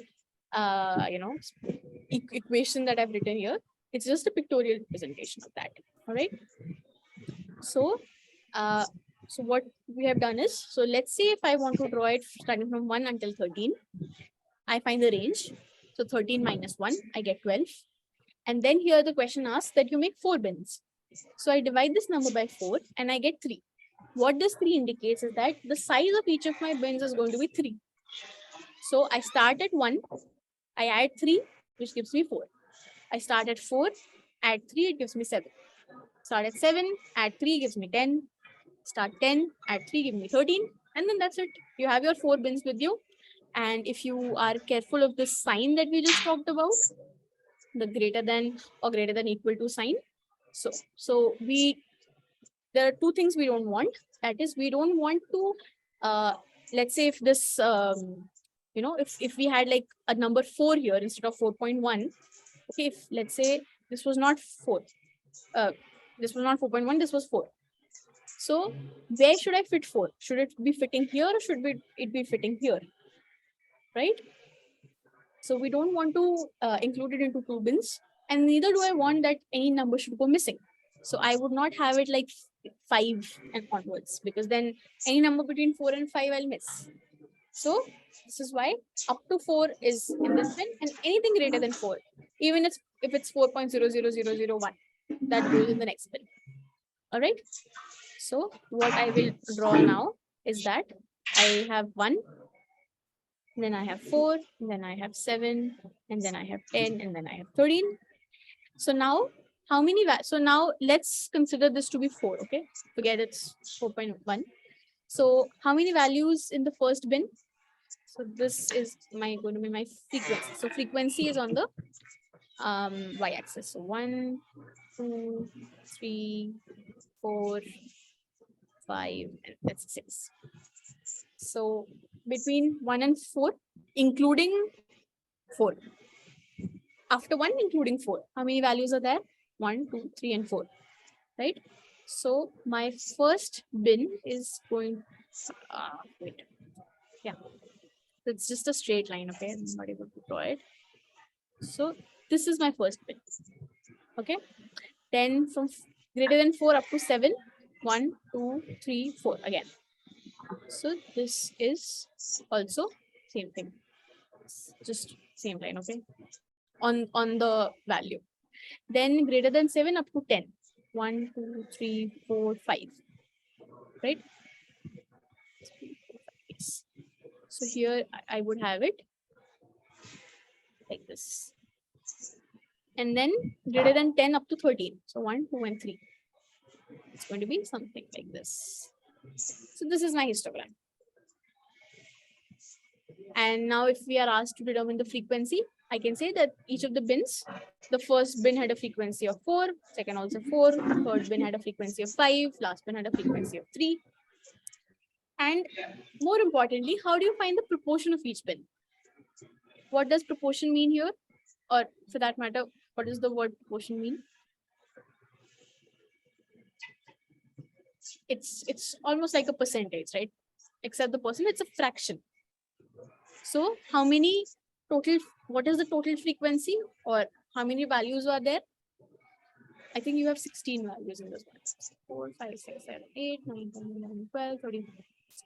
equation that I've written here. It's just a pictorial representation of that. All right. So, so what we have done is, so let's say if I want to draw it starting from 1 until 13, I find the range. So 13 minus 1, I get 12. And then here the question asks that you make 4 bins. So I divide this number by 4 and I get 3. What this 3 indicates is that the size of each of my bins is going to be 3. So I start at 1, I add 3, which gives me 4. I start at 4, add 3, it gives me 7. Start at 7, add 3, gives me 10. Start 10, add 3, give me 13. And then that's it. You have your 4 bins with you. And if you are careful of this sign that we just talked about, the greater than or greater than equal to sign. So there are 2 things we don't want. That is, we don't want to, let's say if this, if we had like a number 4 here instead of 4.1, okay, if let's say this was not 4, this was not 4.1, this was 4. So where should I fit 4? Should it be fitting here or should it be fitting here? Right? So we don't want to include it into 2 bins, and neither do I want that any number should go missing. So I would not have it like 5 and onwards, because then any number between 4 and 5 I'll miss. So this is why up to 4 is in this bin, and anything greater than 4, even if it's 4.00001, that goes in the next bin. All right. So what I will draw now is that I have 1, then I have 4, then I have 7, and then I have 10, and then I have 13. So now how many, so now let's consider this to be 4, okay? Forget it's 4.1. So how many values in the first bin? So this is going to be my frequency. So frequency is on the y-axis. So 1, 2, 3, 4, 5, and that's 6. So between 1 and 4, including 4. After 1, including 4. How many values are there? 1, 2, 3, and 4. Right? So my first bin is going, wait. Yeah. It's just a straight line, okay? I'm not able to draw it. So this is my first bin. Okay. Then from greater than 4 up to 7, 1, 2, 3, 4 again. So this is also same thing. Just same line, okay? On the value. Then greater than 7 up to 10. 1, 2, 3, 4, 5. Right? So here I would have it like this. And then greater than 10 up to 13. So 1, 2, and 3. It's going to be something like this. So this is my histogram. And now if we are asked to determine the frequency, I can say that each of the bins, the first bin had a frequency of 4, second also 4, third bin had a frequency of 5, last bin had a frequency of 3. And more importantly, how do you find the proportion of each bin? What does proportion mean here? Or for that matter, what does the word proportion mean? It's almost like a percentage, right? Except the percent, it's a fraction. So how many total, what is the total frequency, or how many values are there? I think you have 16 values in this one. 4, 5, 6, 7, 8, 9, 10, 11, 12, 13,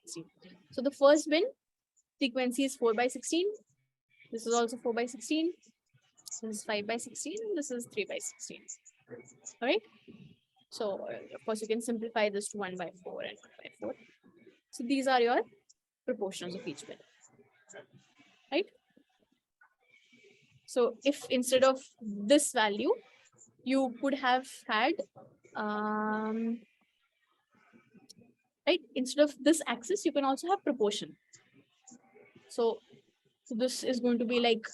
16. So the first bin frequency is 4 by 16. This is also 4 by 16. This is 5 by 16. And this is 3 by 16. All right. So of course you can simplify this to 1 by 4 and 1 by 4. So these are your proportions of each bin. Right. So if instead of this value, you could have had, right, instead of this axis, you can also have proportion. So this is going to be like,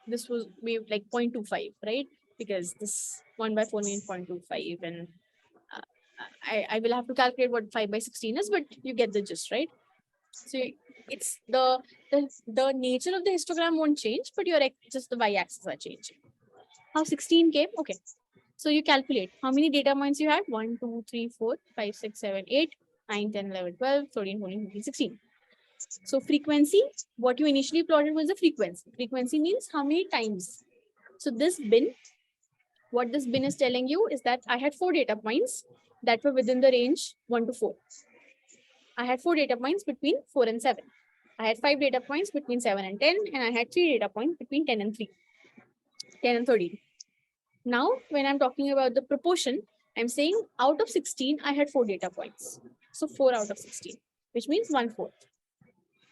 this was like 0.25, right? Because this 1 by 4 means 0.25, and I will have to calculate what 5 by 16 is, but you get the gist, right? So it's the nature of the histogram won't change, but just the y-axis are changing. How 16 came? Okay. So you calculate how many data points you had. 1, 2, 3, 4, 5, 6, 7, 8, 9, 10, 11, 12, 13, 14, 15, 16. So frequency, what you initially plotted was the frequency. Frequency means how many times. So this bin, what this bin is telling you is that I had 4 data points that were within the range 1 to 4. I had 4 data points between 4 and 7. I had 5 data points between 7 and 10, and I had 3 data points between 10 and 13. Now, when I'm talking about the proportion, I'm saying out of 16, I had 4 data points. So 4 out of 16, which means 1/4.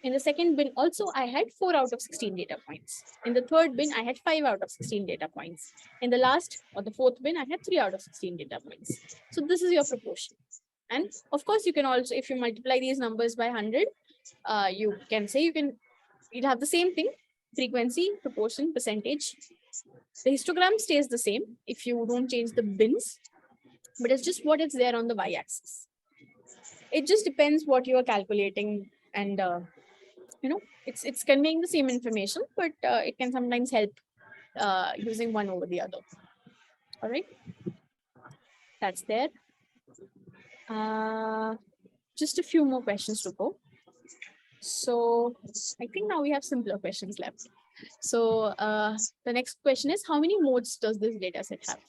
In the second bin also, I had 4 out of 16 data points. In the third bin, I had 5 out of 16 data points. In the last or the fourth bin, I had 3 out of 16 data points. So this is your proportion. And of course, you can also, if you multiply these numbers by 100, you can say you'll have the same thing: frequency, proportion, percentage. The histogram stays the same if you don't change the bins, but it's just what is there on the y-axis. It just depends what you are calculating, and it's conveying the same information, but it can sometimes help using one over the other. All right, that's there. Just a few more questions to go. So I think now we have simpler questions left. So the next question is, how many modes does this data set have?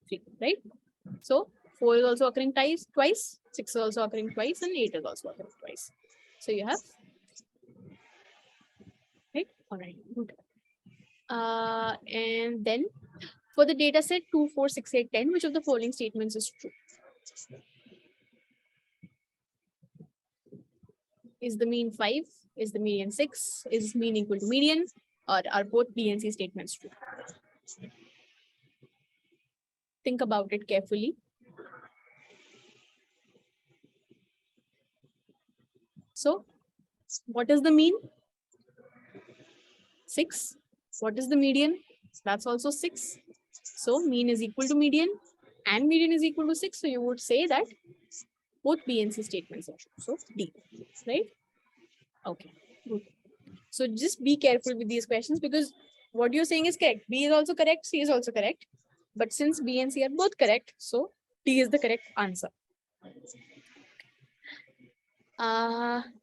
Three, right? So 4 is also occurring twice, 6 is also occurring twice, and 8 is also occurring twice. So you have, right? All right, good. And then for the data set 2, 4, 6, 8, 10, which of the following statements is true? Is the mean 5? Is the median 6? Is mean equal to median? Or are both B and C statements true? Think about it carefully. So what is the mean? 6. What is the median? That's also 6. So mean is equal to median, and median is equal to 6. So you would say that both B and C statements are true. So D, right? Okay, good. So just be careful with these questions, because what you're saying is correct. B is also correct, C is also correct. But since B and C are both correct, so D is the correct answer.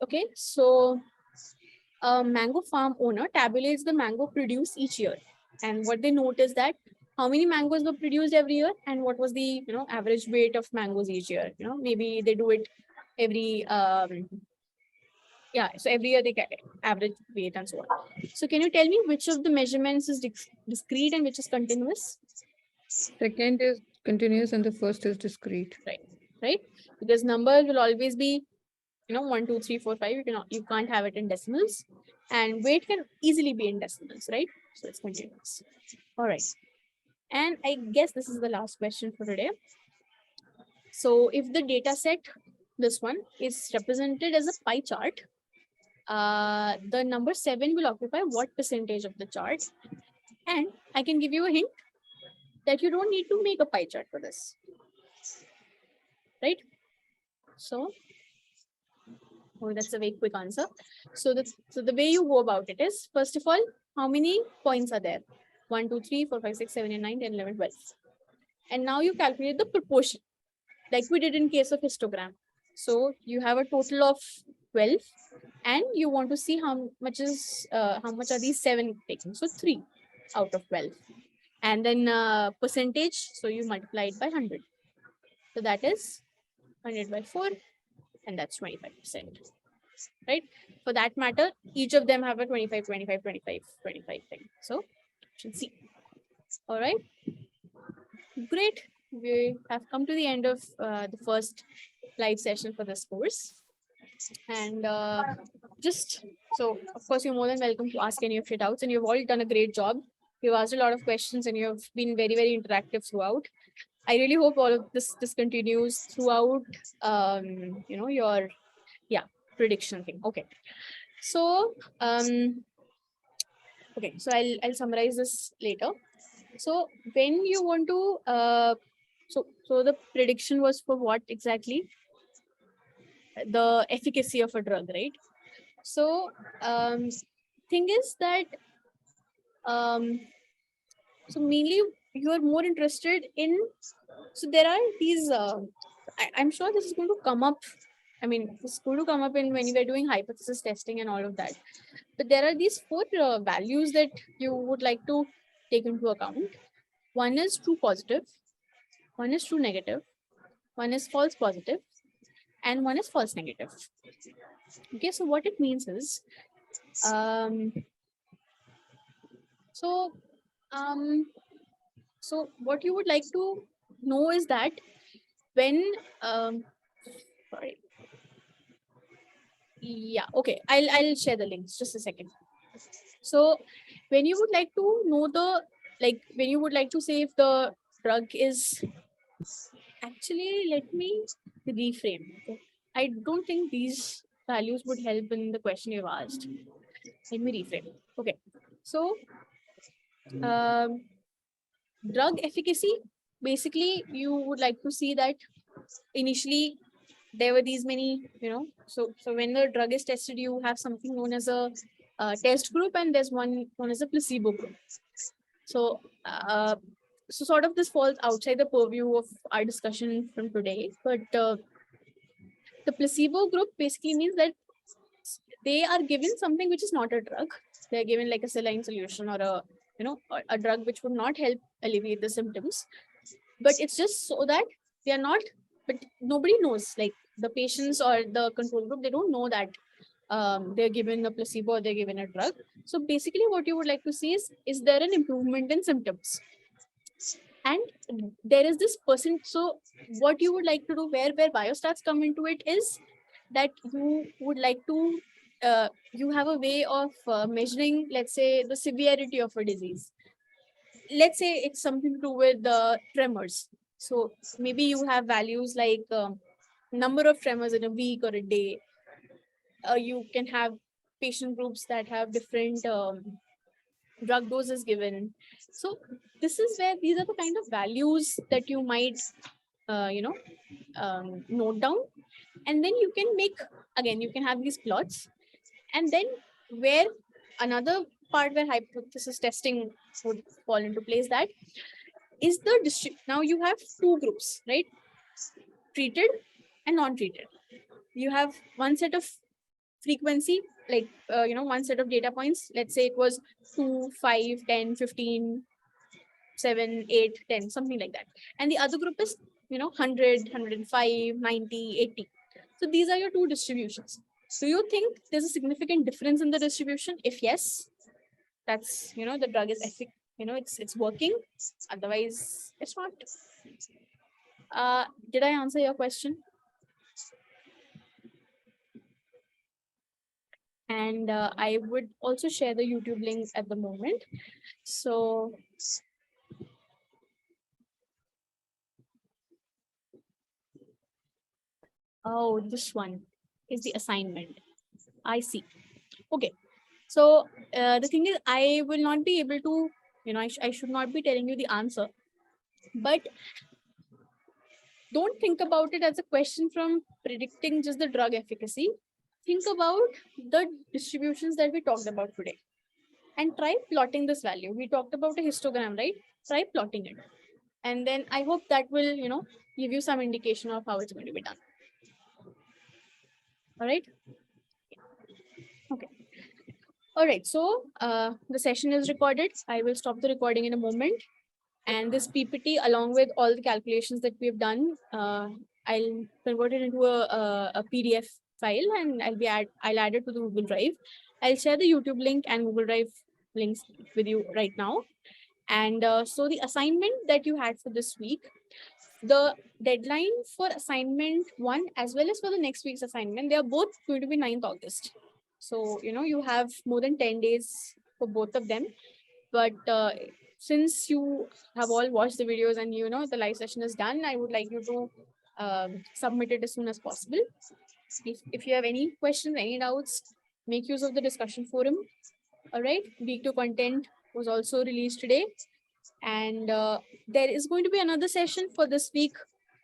Okay, so a mango farm owner tabulates the mango produced each year. And what they note is that how many mangoes were produced every year, and what was the average weight of mangoes each year. Maybe they do it every so every year they get average weight and so on. So can you tell me which of the measurements is discrete and which is continuous? Second is Continuous and the first is discrete. Right? Because numbers will always be, 1, 2, 3, 4, 5. You can't have it in decimals, and weight can easily be in decimals, right? So it's continuous. All right. And I guess this is the last question for today. So if the data set, this one, is represented as a pie chart, the number 7 will occupy what percentage of the chart? And I can give you a hint that you don't need to make a pie chart for this, right? So, that's a very quick answer. So the way you go about it is, first of all, how many points are there? 1, 2, 3, 4, 5, 6, 7, 8, 9, 10, 11, 12. And now you calculate the proportion, like we did in case of histogram. So you have a total of 12, and you want to see how much are these 7 taken. So 3 out of 12. And then percentage, so you multiply it by 100. So that is 100 by 4, and that's 25%. Right? For that matter, each of them have a 25, 25, 25, 25 thing. So option C. All right. Great. We have come to the end of the first live session for this course. And so, of course, you're more than welcome to ask any of your doubts, and you've all done a great job. You've asked a lot of questions, and you've been very, very interactive throughout. I really hope all of this continues throughout, your prediction thing. Okay. So, okay, so I'll summarize this later. So when you want to, so the prediction was for what exactly? The efficacy of a drug, right? So thing is that, so mainly you are more interested in, so there are these, I'm sure this is going to come up. I mean, this is going to come up in when you are doing hypothesis testing and all of that. But there are these 4 values that you would like to take into account. One is true positive, one is true negative, one is false positive, and one is false negative. Okay, so what it means is, so what you would like to know is that when, sorry. Yeah, okay, I'll share the links, just a second. So when you would like to know when you would like to say if the drug is, actually, let me reframe. Okay. I don't think these values would help in the question you've asked. Let me reframe. Okay. So drug efficacy, basically you would like to see that initially there were these many, so when the drug is tested, you have something known as a test group, and there's one known as a placebo group. So so sort of this falls outside the purview of our discussion from today, but the placebo group basically means that they are given something which is not a drug. They're given like a saline solution or a drug which would not help alleviate the symptoms, but it's just so that they are not, but nobody knows, like the patients or the control group, they don't know that they're given a placebo or they're given a drug. So basically what you would like to see is there an improvement in symptoms? And there is this person. So what you would like to do, where biostats come into it, is that you would like to, you have a way of measuring, let's say, the severity of a disease. Let's say it's something to do with the tremors. So maybe you have values like number of tremors in a week or a day. You can have patient groups that have different drug doses given. So this is where these are the kind of values that you might, note down. And then you can make, again, you can have these plots. And then where another part where hypothesis testing would fall into place, that is the now you have 2 groups, right? Treated and non-treated. You have one set of frequency, like, one set of data points. Let's say it was 2, 5, 10, 15, 7, 8, 10, something like that. And the other group is, 100, 105, 90, 80. So these are your 2 distributions. Do you think there's a significant difference in the distribution? If yes, that's, the drug is it's working. Otherwise, it's not. Did I answer your question? And I would also share the YouTube link at the moment. So oh, this one is the assignment. I see. Okay. So the thing is, I will not be able to, I should not be telling you the answer, but don't think about it as a question from predicting just the drug efficacy. Think about the distributions that we talked about today and try plotting this value. We talked about a histogram, right? Try plotting it. And then I hope that will, give you some indication of how it's going to be done. All right. Okay. All right. So the session is recorded. I will stop the recording in a moment. And this PPT, along with all the calculations that we've done, I'll convert it into a PDF file, and I'll add it to the Google Drive. I'll share the YouTube link and Google Drive links with you right now. And so the assignment that you had for this week, the deadline for assignment 1 as well as for the next week's assignment, they are both going to be 9th August. So, you have more than 10 days for both of them. But since you have all watched the videos and the live session is done, I would like you to submit it as soon as possible. If you have any questions, any doubts, make use of the discussion forum. All right. Week 2 content was also released today. And there is going to be another session for this week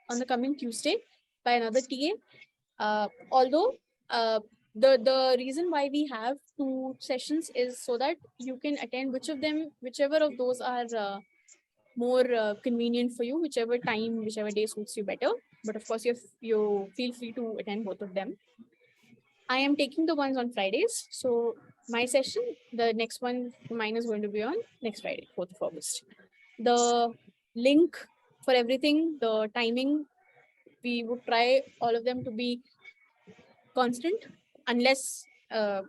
on the coming Tuesday by another TA. Although the reason why we have 2 sessions is so that you can attend whichever of those are more convenient for you, whichever day suits you better. But of course, you feel free to attend both of them. I am taking the ones on Fridays. So my session, the next one, mine is going to be on next Friday, 4th of August. The link for everything, the timing, we would try all of them to be constant unless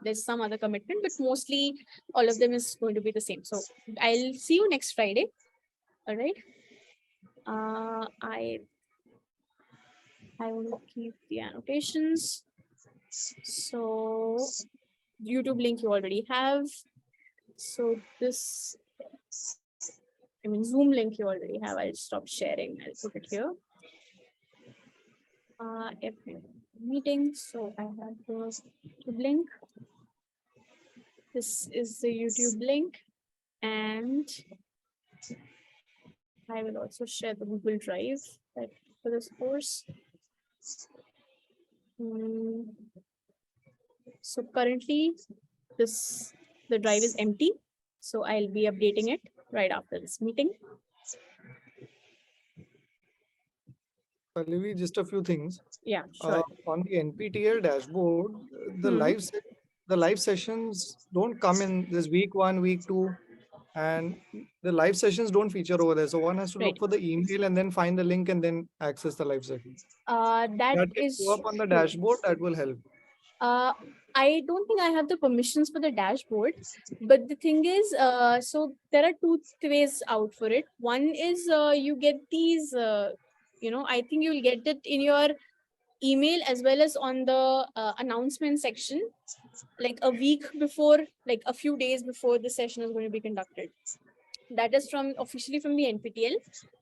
there's some other commitment, but mostly all of them is going to be the same. So I'll see you next Friday. All right. I will keep the annotations. So YouTube link you already have. So this, Zoom link you already have. I'll stop sharing. I'll put it here. Every meeting. So I have the YouTube link. This is the YouTube link, and I will also share the Google Drive for this course. So currently, the drive is empty. So I'll be updating it right after this meeting. Pallavi, just a few things. Yeah, sure. On the NPTEL dashboard, the live sessions don't come in this week 1, week 2, and the live sessions don't feature over there. So one has to look for the email and then find the link and then access the live session. That can is go up on the dashboard. That will help. I don't think I have the permissions for the dashboard, but the thing is, so there are 2 ways out for it. One is you get these, I think you'll get it in your email as well as on the announcement section, like a week before, like a few days before the session is going to be conducted. That is officially from the NPTEL.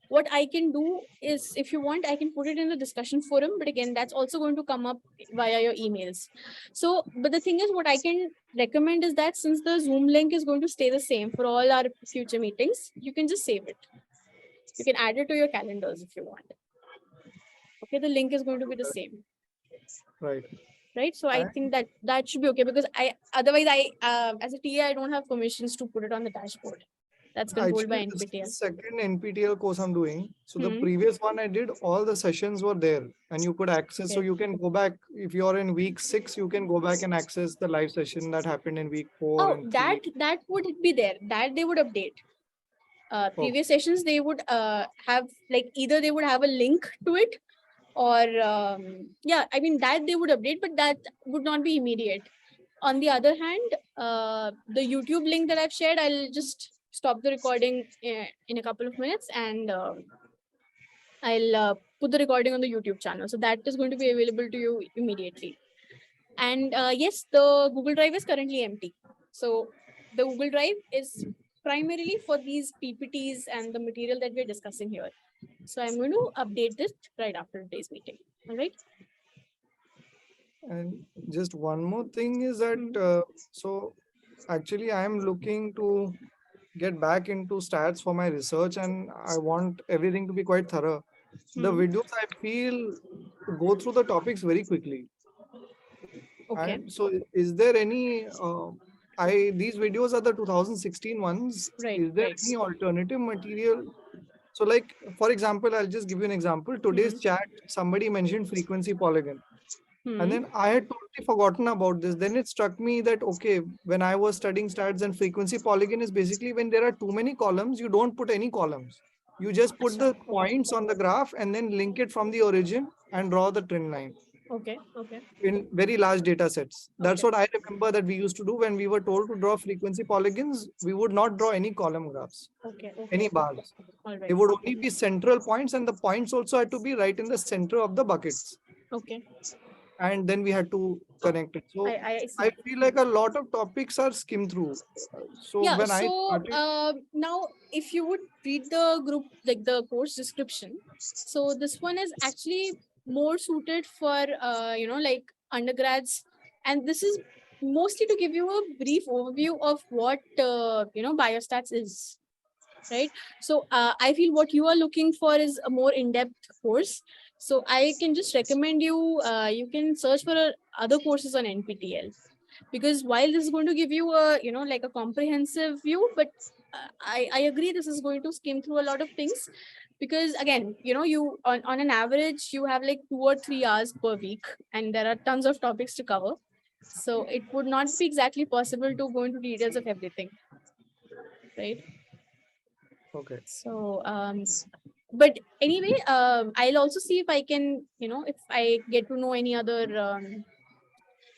What I can do is, if you want, I can put it in the discussion forum, but again, that's also going to come up via your emails. So, but the thing is, what I can recommend is that since the Zoom link is going to stay the same for all our future meetings, you can just save it. You can add it to your calendars if you want. Okay, the link is going to be the same. Right. So I think that should be okay, because otherwise as a TA, I don't have permissions to put it on the dashboard. That's controlled by NPTEL. This is the second NPTEL course I'm doing. So the previous one I did, all the sessions were there and you could access. So you can go back. If you're in week 6, you can go back and access the live session that happened in week 4. Oh, that would be there. That they would update. Previous sessions, they would have, like, either they would have a link to it, or yeah, I mean, that they would update, but that would not be immediate. On the other hand, the YouTube link that I've shared, I'll just stop the recording in a couple of minutes, and I'll put the recording on the YouTube channel. So that is going to be available to you immediately. And yes, the Google Drive is currently empty. So the Google Drive is primarily for these PPTs and the material that we're discussing here. So I'm going to update this right after today's meeting. All right. And just one more thing is that, so actually I'm looking to get back into stats for my research, and I want everything to be quite thorough. The videos I feel go through the topics very quickly. Okay. And so is there any, these videos are the 2016 ones. Right. Is there Right. any alternative material? So like, for example, I'll just give you an example. Today's chat, somebody mentioned frequency polygon. And then I had totally forgotten about this. Then it struck me that, okay, when I was studying stats, and frequency polygon is basically when there are too many columns, you don't put any columns. You just put the points on the graph and then link it from the origin and draw the trend line. Okay. Okay. In very large data sets. That's what I remember that we used to do when we were told to draw frequency polygons. We would not draw any column graphs, Okay. any bars. All right. They would only be central points, and the points also had to be right in the center of the buckets. Okay. And then we had to connect it. So I feel like a lot of topics are skimmed through. So Yeah. when So I started, now, if you would read the group, like the course description, so this one is actually more suited for like undergrads, and this is mostly to give you a brief overview of what biostats is. Right. So I feel what you are looking for is a more in-depth course. So I can just recommend you, you can search for other courses on NPTEL, because while this is going to give you a, like a comprehensive view, but I agree this is going to skim through a lot of things, because again, you on an average, you have like 2 or 3 hours per week, and there are tons of topics to cover. So it would not be exactly possible to go into details of everything. Right. okay. So but anyway, I'll also see if I can, if I get to know any other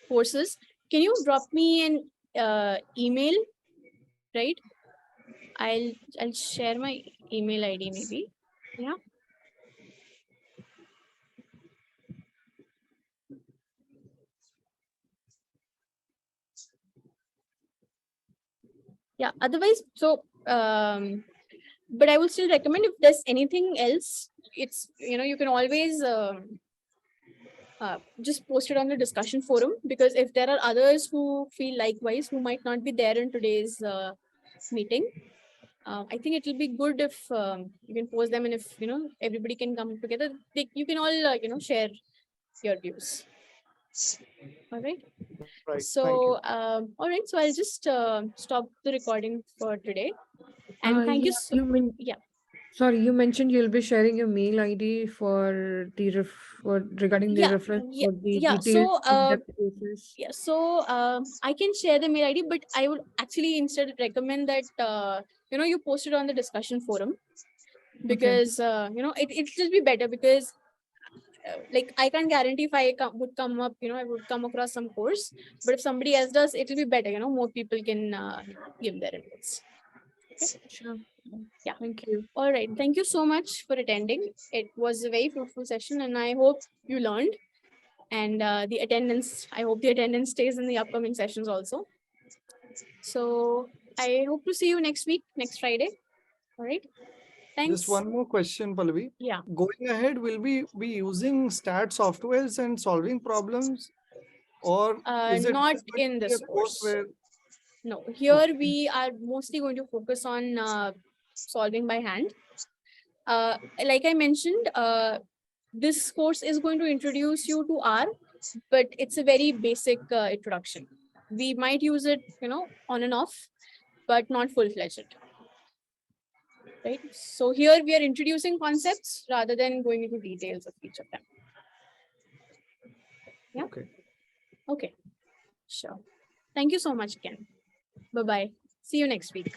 courses. Can you drop me an email? Right. I'll share my email ID maybe. Yeah. Yeah. Otherwise, so but I will still recommend, if there's anything else, it's, you can always just post it on the discussion forum, because if there are others who feel likewise, who might not be there in today's meeting, I think it will be good if you can post them, and if everybody can come together, you can all share your views. All right. Right. So all right. So I'll just stop the recording for today. And thank you. Yeah. Sorry, you mentioned you'll be sharing your mail ID for the regarding the reference for the detailed in-depth courses. Yeah, so I can share the mail ID, but I would actually instead recommend that you post it on the discussion forum, because it will be better, because like I can't guarantee if I would come up, I would come across some course, but if somebody else does, it will be better. More people can give their inputs. Okay. Sure. Yeah. Thank you. All right. Thank you so much for attending. It was a very fruitful session, and I hope you learned. And the attendance, I hope the attendance stays in the upcoming sessions also. So I hope to see you next week, next Friday. All right. Thanks. Just one more question, Pallavi. Yeah. Going ahead, will we be using stat softwares and solving problems, or is it not just going in to be this a course where? No, here we are mostly going to focus on solving by hand. Like I mentioned, this course is going to introduce you to R, but it's a very basic introduction. We might use it, on and off, but not full-fledged. Right. So here we are introducing concepts rather than going into details of each of them. Yeah. Okay. Okay. Sure. Thank you so much, Ken. Bye-bye. See you next week.